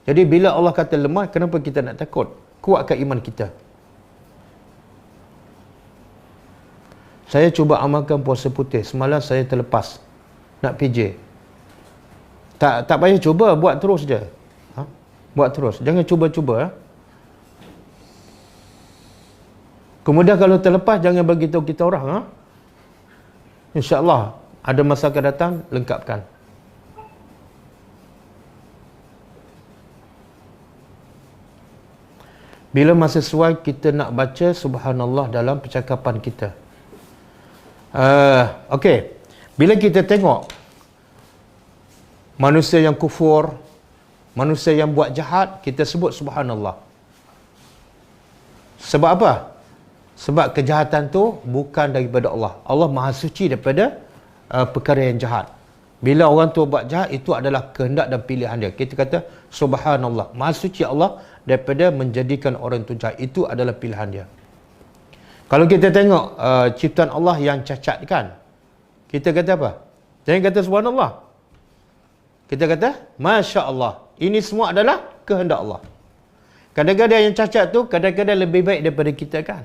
Jadi bila Allah kata lemah, kenapa kita nak takut? Kuatkan iman kita. Saya cuba amalkan puasa putih. Semalam saya terlepas nak PJ. Tak payah cuba, buat terus je. Buat terus. Jangan cuba-cuba. Kemudian kalau terlepas, jangan bagi tahu kita orang. InsyaAllah, ada masa akan datang, lengkapkan. Bila masa sesuai, kita nak baca Subhanallah dalam percakapan kita. Okey. Bila kita tengok manusia yang kufur, manusia yang buat jahat, kita sebut Subhanallah. Sebab apa? Sebab kejahatan tu bukan daripada Allah. Allah Maha Suci daripada perkara yang jahat. Bila orang tu buat jahat, itu adalah kehendak dan pilihan dia. Kita kata Subhanallah. Maha Suci Allah daripada menjadikan orang tu jahat. Itu adalah pilihan dia. Kalau kita tengok ciptaan Allah yang cacat kan, kita kata apa? Jangan kata Subhanallah. Kita kata Masya Allah. Ini semua adalah kehendak Allah. Kadang-kadang yang cacat tu kadang-kadang lebih baik daripada kita kan.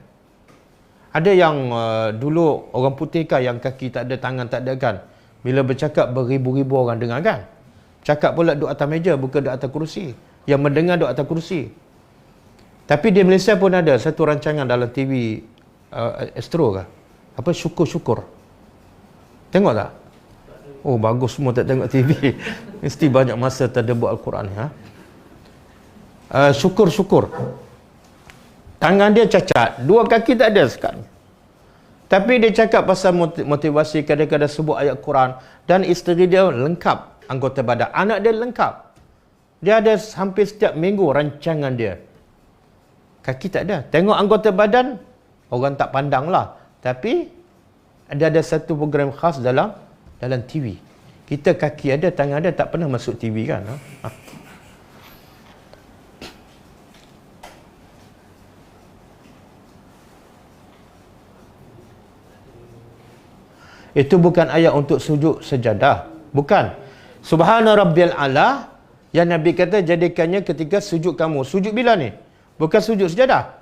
Ada yang dulu orang putih kan, yang kaki tak ada, tangan tak ada kan. Bila bercakap beribu-ribu orang dengar kan. Cakap pula duduk atas meja, bukan duduk atas kerusi. Yang mendengar duduk atas kerusi. Tapi di Malaysia pun ada satu rancangan dalam TV Astro kah? Apa, syukur-syukur. Tengok tak? Oh, bagus semua tak tengok TV. Mesti banyak masa tadabbur Al-Quran. Syukur-syukur. Tangan dia cacat, dua kaki tak ada sekarang. Tapi dia cakap pasal motivasi, kadang-kadang sebut ayat Quran. Dan isteri dia lengkap anggota badan. Anak dia lengkap. Dia ada hampir setiap minggu rancangan dia. Kaki tak ada. Tengok anggota badan, orang tak pandang lah. Tapi ada satu program khas dalam TV. Kita kaki ada, tangan ada, tak pernah masuk TV kan. Itu bukan ayat untuk sujud sejadah. Bukan. Subhana rabbiyal a'la, yang Nabi kata jadikannya ketika sujud kamu. Sujud bila ni? Bukan sujud sejadah.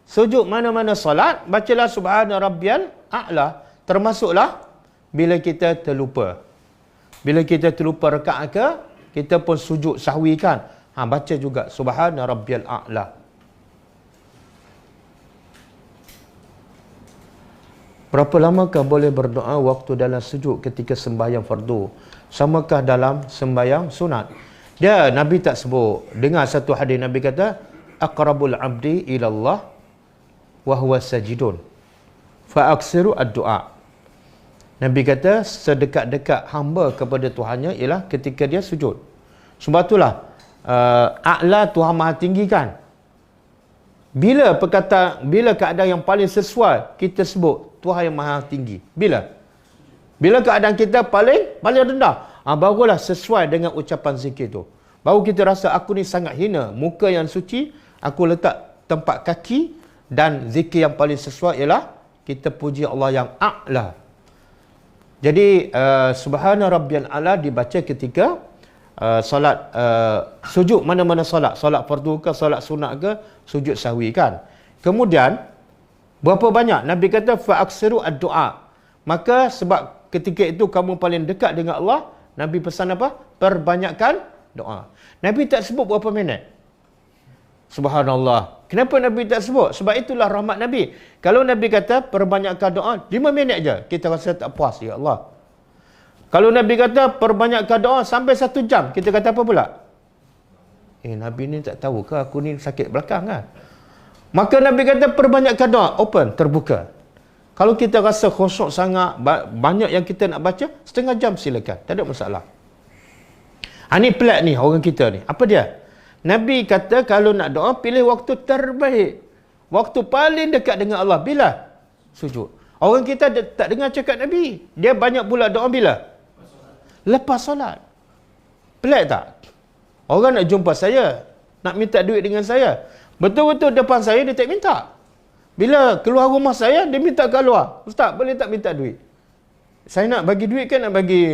Sujud mana-mana salat, bacalah Subhana rabbiyal a'la. Termasuklah bila kita terlupa. Bila kita terlupa rakaat ke, kita pun sujud sahwi kan. Baca juga Subhana rabbiyal a'la. Berapa lamakah boleh berdoa waktu dalam sujud ketika sembahyang fardu? Samakah dalam sembahyang sunat? Dia Nabi tak sebut. Dengar satu hadis Nabi kata, aqrabul abdi ilallah wa huwa sajidun fa aksiru ad-du'a. Nabi kata sedekat-dekat hamba kepada Tuhannya ialah ketika dia sujud. Sebab itulah a'la Tuhan Maha tinggi kan. Bila keadaan yang paling sesuai kita sebut Tuhan yang Maha tinggi? Bila keadaan kita paling rendah, barulah sesuai dengan ucapan zikir tu. Baru kita rasa aku ni sangat hina, muka yang suci, aku letak tempat kaki, dan zikir yang paling sesuai ialah kita puji Allah yang a'la. Jadi subhana rabbiyal a'la dibaca ketika solat sujud mana-mana solat fardu ke, solat sunat ke, sujud sahwi kan. Kemudian berapa banyak Nabi kata fa aksiru ad-du'a. Maka sebab ketika itu kamu paling dekat dengan Allah, Nabi pesan apa? Perbanyakkan doa. Nabi tak sebut berapa minit. Subhanallah. Kenapa Nabi tak sebut? Sebab itulah rahmat Nabi. Kalau Nabi kata perbanyakkan doa 5 minit je, kita rasa tak puas, ya Allah. Kalau Nabi kata perbanyakkan doa sampai 1 jam, kita kata apa pula? Nabi ni tak tahu ke aku ni sakit belakang kan? Maka Nabi kata perbanyakkan doa, open, terbuka. Kalau kita rasa khusyuk sangat, banyak yang kita nak baca, setengah jam silakan, tak ada masalah. Ini pelik ni orang kita ni. Apa dia? Nabi kata kalau nak doa, pilih waktu terbaik. Waktu paling dekat dengan Allah. Bila? Sujud. Orang kita tak dengar cakap Nabi. Dia banyak pula doa bila? Lepas solat. Pelik tak? Orang nak jumpa saya, nak minta duit dengan saya, betul-betul depan saya dia tak minta. Bila keluar rumah saya, dia minta keluar. Ustaz, boleh tak minta duit? Saya nak bagi duit kan nak bagi...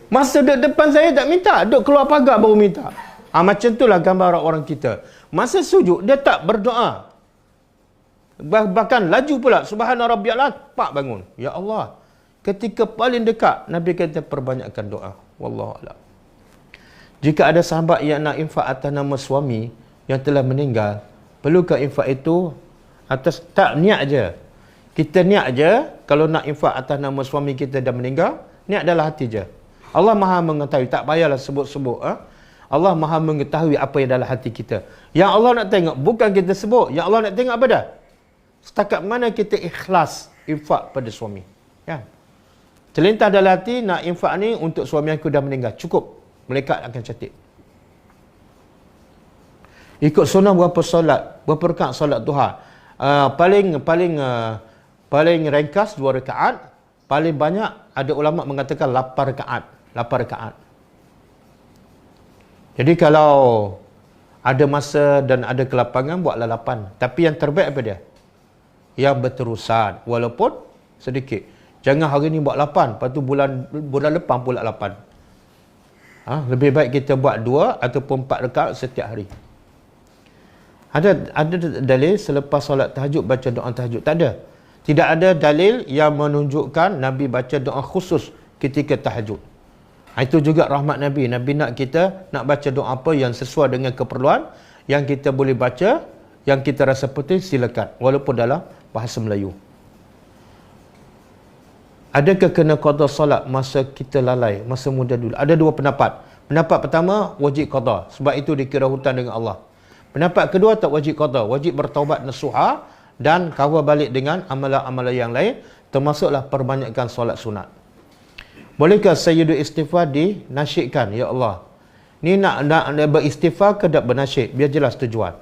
Masa duduk depan saya tak minta, duduk keluar pagar baru minta. Macam itulah gambar orang kita. Masa sujud, dia tak berdoa. Bahkan laju pula, subhana rabbiyal a'la, pak bangun. Ya Allah. Ketika paling dekat, Nabi kata perbanyakkan doa. Wallahu a'lam. Jika ada sahabat yang nak infak atas nama suami yang telah meninggal, perlukah infak itu atas tak niat je? Kita niat je, kalau nak infak atas nama suami kita dah meninggal, niat dalam hati je. Allah Maha mengetahui, tak payahlah sebut-sebut. Allah Maha mengetahui apa yang dalam hati kita. Yang Allah nak tengok, bukan kita sebut. Yang Allah nak tengok apa dah? Setakat mana kita ikhlas infak pada suami. Ya. Terlintas dalam hati, nak infak ni untuk suami aku dah meninggal. Cukup. Malaikat akan catat. Ikut sunnah berapa solat? Berapa rakaat solat duha? Paling ringkas 2 rakaat. Paling banyak ada ulama mengatakan 8 rakaat. 8 rakaat. Jadi kalau ada masa dan ada kelapangan, buatlah 8. Tapi yang terbaik apa dia? Yang berterusan. Walaupun sedikit. Jangan hari ni buat 8. Lepas tu bulan depan pula 8. Lebih baik kita buat 2 ataupun 4 rakaat setiap hari. Ada dalil selepas solat tahajud baca doa tahajud? Tak ada. Tidak ada dalil yang menunjukkan Nabi baca doa khusus ketika tahajud. Itu juga rahmat Nabi. Nabi nak kita nak baca doa apa yang sesuai dengan keperluan, yang kita boleh baca, yang kita rasa penting, silakan. Walaupun dalam bahasa Melayu. Adakah kena qada solat masa kita lalai, masa muda dulu? Ada 2 pendapat. Pendapat pertama, wajib qada. Sebab itu dikira hutang dengan Allah. Pendapat kedua, tak wajib qada. Wajib bertaubat nasuha dan kawal balik dengan amalan-amalan yang lain, termasuklah perbanyakkan solat sunat. Bolehkah sayyidul istighfar dinasyidkan? Ya Allah. Ni nak beristighfar ke tak bernasyid? Biar jelas tujuan.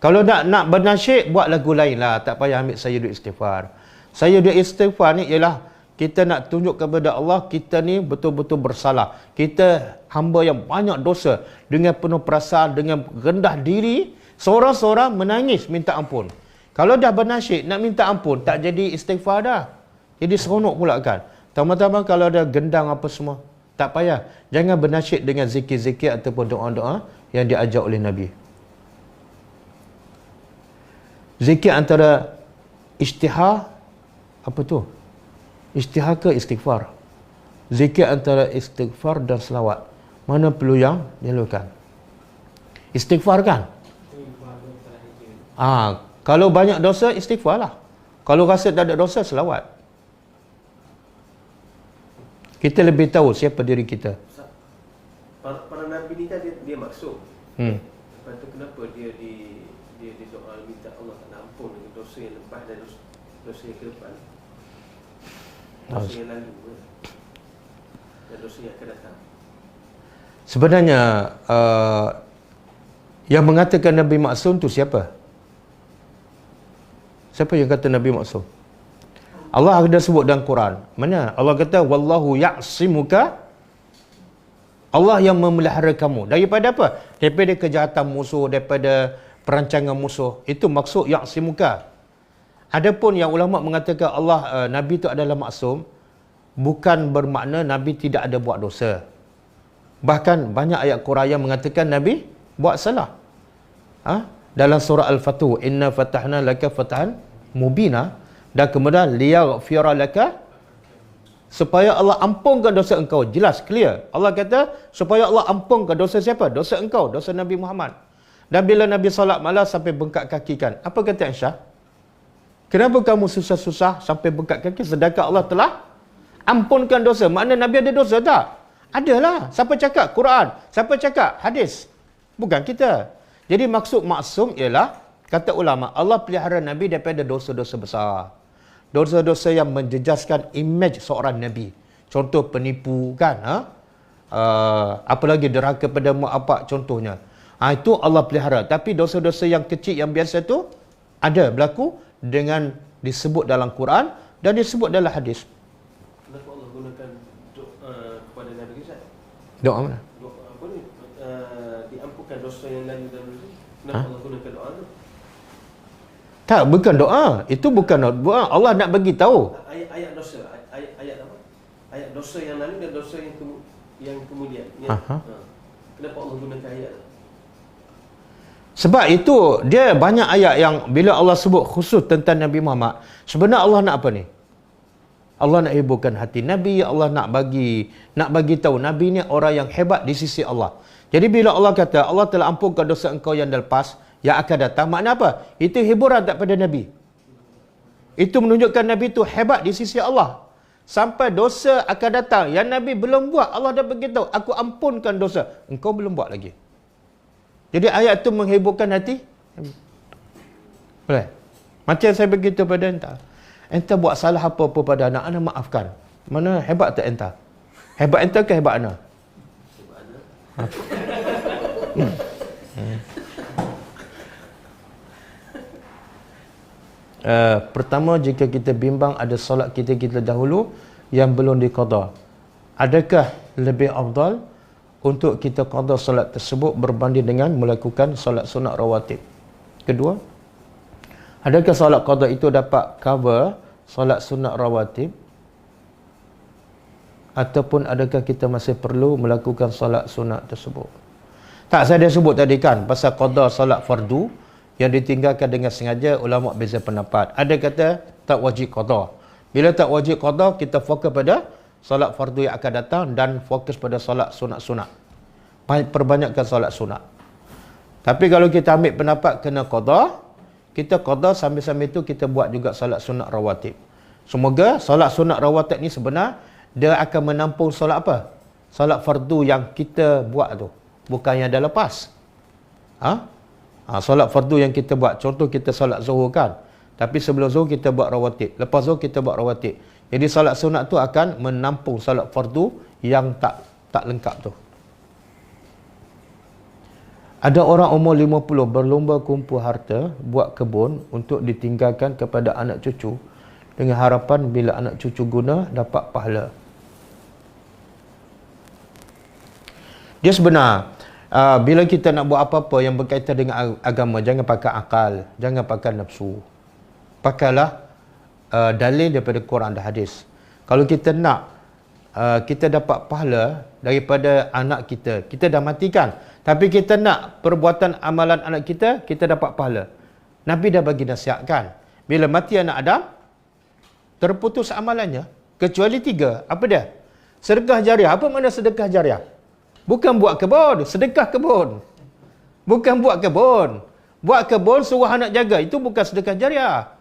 Kalau nak bernasyid, buat lagu lain lah. Tak payah ambil sayyidul istighfar. Sayyidul istighfar ni ialah kita nak tunjuk kepada Allah, kita ni betul-betul bersalah. Kita hamba yang banyak dosa. Dengan penuh perasaan, dengan rendah diri, seorang-seorang menangis minta ampun. Kalau dah bernasyid, nak minta ampun, tak jadi istighfar dah. Jadi seronok pula kan. Tama-tama kalau ada gendang apa semua, tak payah. Jangan bernasyid dengan zikir-zikir ataupun doa-doa yang diajar oleh Nabi. Zikir antara isytihar, apa tu? Isytihar ke istighfar? Zikir antara istighfar dan selawat, mana perlu yang dilakukan? Istighfar kan? Kalau banyak dosa, istighfar lah. Kalau rasa tak ada dosa, selawat. Kita lebih tahu siapa diri kita. Para Nabi ni kan dia maksum. Lepas tu kenapa dia doa minta Allah tak ampun dengan dosa yang lepas dan dosa yang ke depan. Dosa yang lalu dan dosa yang akan datang. Sebenarnya yang mengatakan Nabi maksum tu siapa? Siapa yang kata Nabi maksum? Allah ada sebut dalam Quran. Mana? Allah kata wallahu ya'simuka. Allah yang memelihara kamu daripada apa? Daripada kejahatan musuh, daripada perancangan musuh. Itu maksud ya'simuka. Adapun yang ulama mengatakan Allah Nabi itu adalah maksum, bukan bermakna Nabi tidak ada buat dosa. Bahkan banyak ayat Quran yang mengatakan Nabi buat salah. Dalam surah Al-Fatuh, inna fatahna laka fatahan mubina, dan kemudian liyaghfira laka, supaya Allah ampunkan dosa engkau. Jelas, clear. Allah kata supaya Allah ampunkan dosa siapa? Dosa engkau, dosa Nabi Muhammad. Dan bila Nabi solat malam sampai bengkak kaki kan, apa kata Aisyah? Kenapa kamu susah-susah sampai bengkak kaki sedangkan Allah telah ampunkan dosa? Makna Nabi ada dosa tak? Adalah. Siapa cakap? Quran. Siapa cakap? Hadis. Bukan kita. Jadi maksud maksum ialah, kata ulama, Allah pelihara Nabi daripada dosa-dosa besar. Dosa-dosa yang menjejaskan imej seorang Nabi. Contoh penipu kan? Apalagi derhaka pada mak bapak contohnya. Itu Allah pelihara. Tapi dosa-dosa yang kecil yang biasa tu ada berlaku dengan disebut dalam Quran dan disebut dalam hadis. Kenapa Allah gunakan doa kepada Nabi Ustaz? Doa mana? Doa apa ni? Diampunkan dosa yang lalu dan dulu. Kenapa Allah gunakan doa tu? Tak, bukan doa. Itu bukan doa. Allah nak bagi tahu. Ayat dosa. Ayat apa? Ayat dosa yang lalu dan dosa yang kemudian. Kenapa Allah gunakan ayat tu? Sebab itu dia banyak ayat yang bila Allah sebut khusus tentang Nabi Muhammad, sebenarnya Allah nak apa ni? Allah nak hiburkan hati Nabi, Allah nak bagi tahu Nabi ni orang yang hebat di sisi Allah. Jadi bila Allah kata Allah telah ampunkan dosa engkau yang lepas, yang akan datang, makna apa? Itu hiburan tak pada Nabi. Itu menunjukkan Nabi itu hebat di sisi Allah. Sampai dosa akan datang yang Nabi belum buat, Allah dah beritahu, aku ampunkan dosa, engkau belum buat lagi. Jadi ayat itu menghiburkan hati. Boleh? Macam saya beritahu pada entah. Entah buat salah apa-apa pada anak, anak maafkan. Mana hebat tak entah? Hebat entah ke hebat anak? Hebat anak. Pertama, jika kita bimbang ada solat kita dahulu yang belum diqada, adakah lebih afdal untuk kita qada solat tersebut berbanding dengan melakukan solat sunat rawatib? Kedua, adakah solat qada itu dapat cover solat sunat rawatib, ataupun adakah kita masih perlu melakukan solat sunat tersebut? Tak, saya dah sebut tadi kan pasal qada solat fardu yang ditinggalkan dengan sengaja, ulama beza pendapat. Ada kata tak wajib qada. Bila tak wajib qada, kita fokus pada solat fardu yang akan datang dan fokus pada solat sunat-sunat. Perbanyakkan solat sunat. Tapi kalau kita ambil pendapat kena qada, kita qada sambil-sambil itu kita buat juga solat sunat rawatib. Semoga solat sunat rawatib ni sebenar dia akan menampung solat apa? Solat fardu yang kita buat tu, bukan yang dah lepas. Solat fardu yang kita buat, contoh kita solat zuhur kan, tapi sebelum zuhur kita buat rawatib, lepas zuhur kita buat rawatib. Jadi solat sunat tu akan menampung solat fardu yang tak lengkap tu. Ada orang umur 50 berlumba kumpul harta, buat kebun untuk ditinggalkan kepada anak cucu dengan harapan bila anak cucu guna dapat pahala. Dia sebenar, bila kita nak buat apa-apa yang berkaitan dengan agama, jangan pakai akal, jangan pakai nafsu. Pakailah dalil daripada Quran dan hadis. Kalau kita nak kita dapat pahala daripada anak kita, kita dah matikan, tapi kita nak perbuatan amalan anak kita, kita dapat pahala. Nabi dah bagi nasihat kan, bila mati anak Adam, terputus amalannya, kecuali 3. Apa dia? Sedekah jariah. Apa makna sedekah jariah? Bukan buat kebun, sedekah kebun. Bukan buat kebun. Buat kebun, suruh anak jaga. Itu bukan sedekah jariah.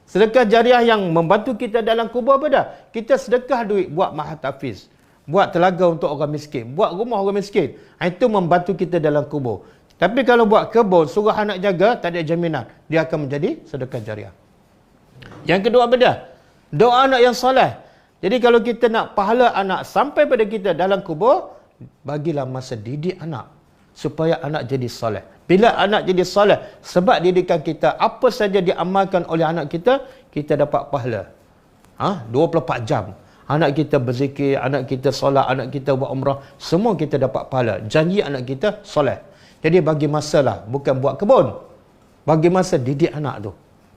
Sedekah jariah yang membantu kita dalam kubur apa dah? Kita sedekah duit buat mahatafiz. Buat telaga untuk orang miskin. Buat rumah orang miskin. Itu membantu kita dalam kubur. Tapi kalau buat kebun, suruh anak jaga, tak ada jaminan. Dia akan menjadi sedekah jariah. Yang kedua apa dah? Doa anak yang soleh. Jadi kalau kita nak pahala anak sampai pada kita dalam kubur, bagilah masa didik anak. Supaya anak jadi soleh. Bila anak jadi soleh, sebab didikan kita, apa saja diamalkan oleh anak kita, kita dapat pahala. 24 jam. Anak kita berzikir, anak kita solat, anak kita buat umrah, semua kita dapat pahala. Janji anak kita soleh. Jadi bagi masa lah, bukan buat kebun. Bagi masa didik anak tu.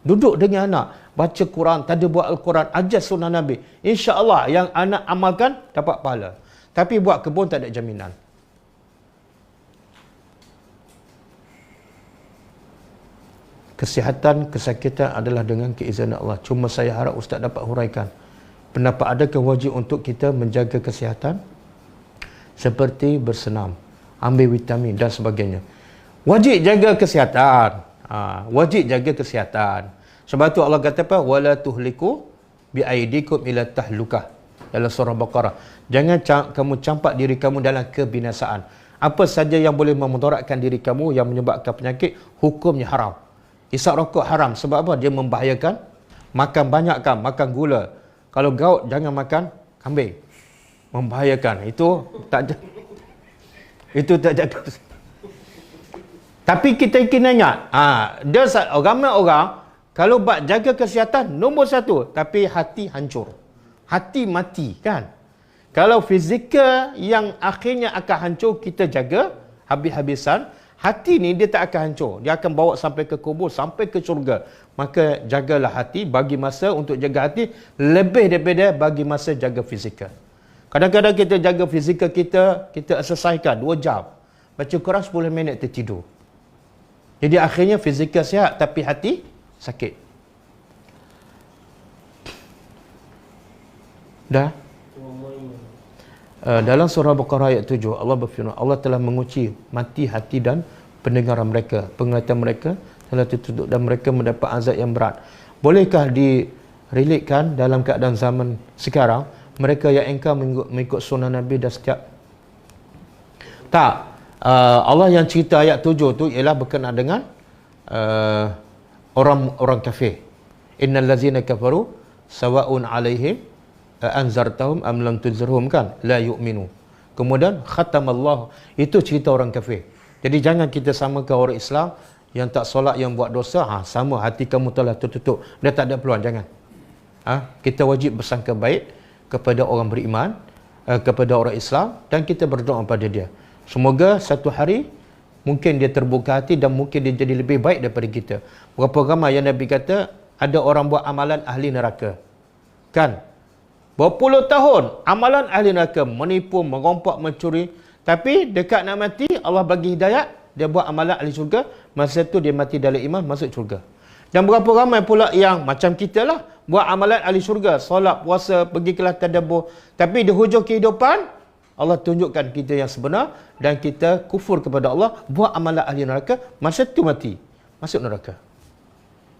Duduk dengan anak, baca Quran, tadabbur Al-Quran, ajar sunnah Nabi. InsyaAllah yang anak amalkan, dapat pahala. Tapi buat kebun tak ada jaminan. Kesihatan, kesakitan adalah dengan keizinan Allah. Cuma saya harap Ustaz dapat huraikan. Pendapat adakah wajib untuk kita menjaga kesihatan? Seperti bersenam, ambil vitamin dan sebagainya. Wajib jaga kesihatan. Wajib jaga kesihatan. Sebab tu Allah kata apa? Wala tuhliku biaidikum ila tahlukah. Dalam surah Baqarah. Jangan kamu campak diri kamu dalam kebinasaan. Apa saja yang boleh memudaratkan diri kamu, yang menyebabkan penyakit, hukumnya haram. Isap rokok haram. Sebab apa? Dia membahayakan. Makan banyak kan, makan gula. Kalau gaut, jangan makan kambing. Membahayakan. Itu tak jaga. Tapi kita kena ingat, ramai orang, kalau buat jaga kesihatan, nombor satu. Tapi hati hancur. Hati mati, kan? Kalau fizikal yang akhirnya akan hancur, kita jaga habis-habisan. Hati ni dia tak akan hancur. Dia akan bawa sampai ke kubur, sampai ke syurga. Maka jagalah hati, bagi masa untuk jaga hati, lebih daripada bagi masa jaga fizikal. Kadang-kadang kita jaga fizikal kita exercisekan 2 jam. Baca Quran 10 minit tertidur. Jadi akhirnya fizikal sihat, tapi hati sakit. Dah? Dalam surah Baqarah ayat 7, Allah berfirman, Allah telah mengunci mati hati dan pendengaran mereka, penglihatan mereka telah tertutup dan mereka mendapat azab yang berat. Bolehkah direlatekan dalam keadaan zaman sekarang, mereka yang engkau mengikut sunnah Nabi dan setiap tak. Allah yang cerita ayat 7 tu ialah berkenaan dengan orang kafir. Innal ladzina kafaru sawa'un 'alaihim anzartahum am lam tunzirhum, kan, la yu'minu. Kemudian khatamallahu, itu cerita orang kafir. Jadi jangan kita samakan orang Islam yang tak solat, yang buat dosa, sama hati kamu telah tertutup, dia tak ada peluang. Jangan. Kita wajib bersangka baik kepada orang beriman, kepada orang Islam, dan kita berdoa pada dia. Semoga satu hari mungkin dia terbuka hati dan mungkin dia jadi lebih baik daripada kita. Berapa ramai yang Nabi kata ada orang buat amalan ahli neraka, kan? Berpuluh tahun amalan ahli neraka, menipu, merompak, mencuri, tapi dekat nak mati Allah bagi hidayat, dia buat amalan ahli syurga, masa tu dia mati dalam iman, masuk syurga. Dan berapa ramai pula yang macam kita lah, buat amalan ahli syurga, solat, puasa, pergi kelas tadabbur, tapi di hujung kehidupan Allah tunjukkan kita yang sebenar dan kita kufur kepada Allah, buat amalan ahli neraka, masa tu mati, masuk neraka.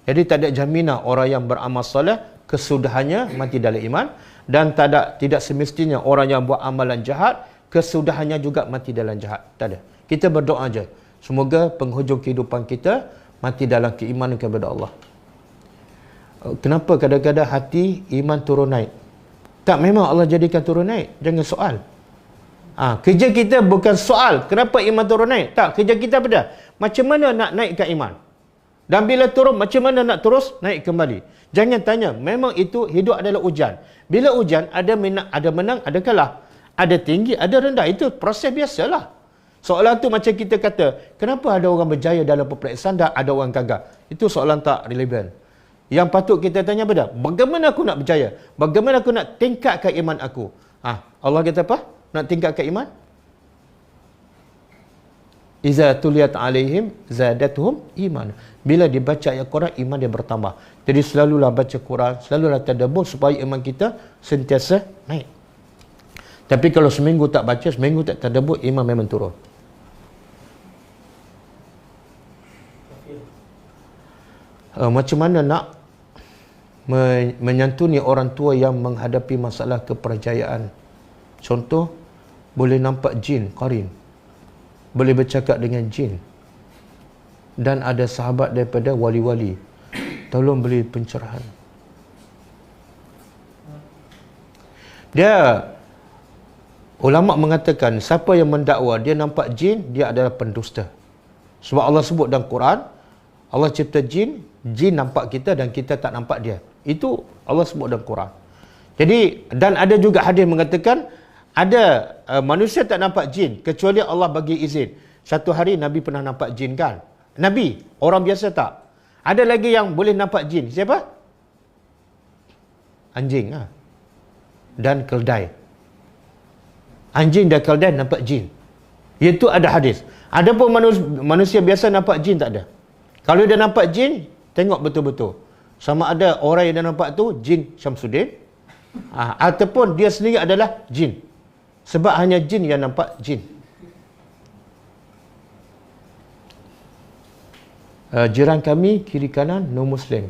Jadi tak ada jaminan orang yang beramal soleh kesudahannya mati dalam iman, dan tidak semestinya orang yang buat amalan jahat kesudahannya juga mati dalam jahat. Tak ada. Kita berdoa aja, semoga penghujung kehidupan kita mati dalam keimanan kepada Allah. Kenapa kadang-kadang hati iman turun naik? Tak, memang Allah jadikan turun naik. Jangan soal. Kerja kita bukan soal kenapa iman turun naik. Tak, kerja kita apa dah? Macam mana nak naikkan iman? Dan bila turun, macam mana nak terus naik kembali? Jangan tanya, memang itu hidup adalah ujian. Bila ujian, ada menang, ada kalah. Ada tinggi, ada rendah. Itu proses biasalah. Soalan tu macam kita kata, kenapa ada orang berjaya dalam peperiksaan dan ada orang gagal? Itu soalan tak relevan. Yang patut kita tanya apa dah? Bagaimana aku nak berjaya? Bagaimana aku nak tingkatkan iman aku? Allah kata apa? Nak tingkatkan iman? Iza tuliyat alaihim zadatuhum iman. Bila dibaca ayat Quran, iman dia bertambah. Jadi selalulah baca Quran, selalulah tadabbur supaya iman kita sentiasa naik. Tapi kalau seminggu tak baca, seminggu tak tadabbur, iman memang turun. macam mana nak menyantuni orang tua yang menghadapi masalah kepercayaan. Contoh, boleh nampak jin qarin, boleh bercakap dengan jin, dan ada sahabat daripada wali-wali, tolong beri pencerahan. Dia ulama mengatakan siapa yang mendakwa dia nampak jin, dia adalah pendusta. Sebab Allah sebut dalam Quran, Allah cipta jin, jin nampak kita dan kita tak nampak dia. Itu Allah sebut dalam Quran. Jadi, dan ada juga hadis mengatakan ada manusia tak nampak jin kecuali Allah bagi izin. Satu hari Nabi pernah nampak jin kan? Nabi, orang biasa tak. Ada lagi yang boleh nampak jin. Siapa? Anjing dan keldai. Anjing dan keldai nampak jin. Itu ada hadis. Ada pun manusia biasa nampak jin tak ada. Kalau dia nampak jin, tengok betul-betul. Sama ada orang yang dia nampak tu jin Syamsuddin, ataupun dia sendiri adalah jin. Sebab hanya jin yang nampak jin. Jiran kami kiri kanan non-Muslim,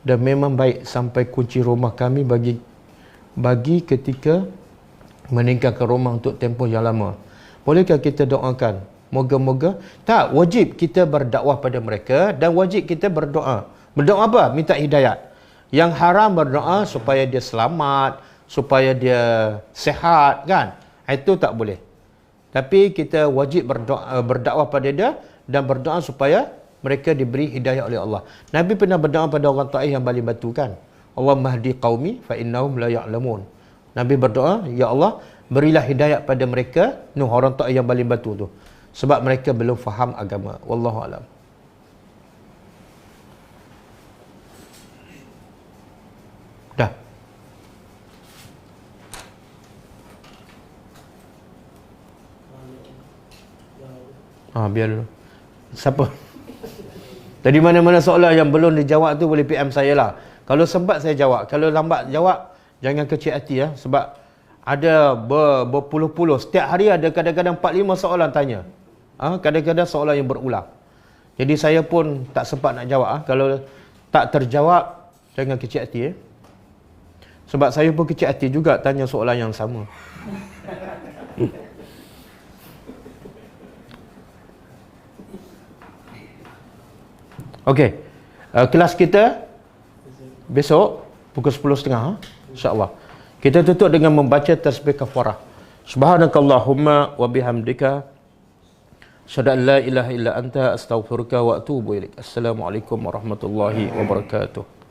dan memang baik sampai kunci rumah kami bagi ketika meninggalkan rumah untuk tempoh yang lama. Bolehkah kita doakan? Moga-moga. Tak, wajib kita berdakwah pada mereka dan wajib kita berdoa. Berdoa apa? Minta hidayat. Yang haram berdoa supaya dia selamat, supaya dia sehat, kan? Itu tak boleh. Tapi kita wajib berdakwah pada dia dan berdoa supaya mereka diberi hidayah oleh Allah. Nabi pernah berdoa pada orang Taif yang baling batu, kan? Allahumma hdi qaumi fa innahum la ya'lamun. Nabi berdoa, ya Allah, berilah hidayat pada mereka, orang Taif yang baling batu tu. Sebab mereka belum faham agama. Wallahu alam. Dah. Biar dulu. Siapa? Dari mana-mana soalan yang belum dijawab tu boleh PM saya lah. Kalau sempat saya jawab. Kalau lambat jawab, jangan kecil hati ya. Sebab ada berpuluh-puluh. Setiap hari ada kadang-kadang 4-5 soalan tanya. Kadang-kadang soalan yang berulang. Jadi saya pun tak sempat nak jawab. Kalau tak terjawab, jangan kecil hati ya. Sebab saya pun kecil hati juga tanya soalan yang sama. Okey. Kelas kita besok pukul 10.30 insya-Allah. Kita tutup dengan membaca tasbih kafarah. Subhanakallahumma wa bihamdika asyhadu an la ilaha illa anta astaghfiruka wa atubu ilaik. Assalamualaikum warahmatullahi wabarakatuh.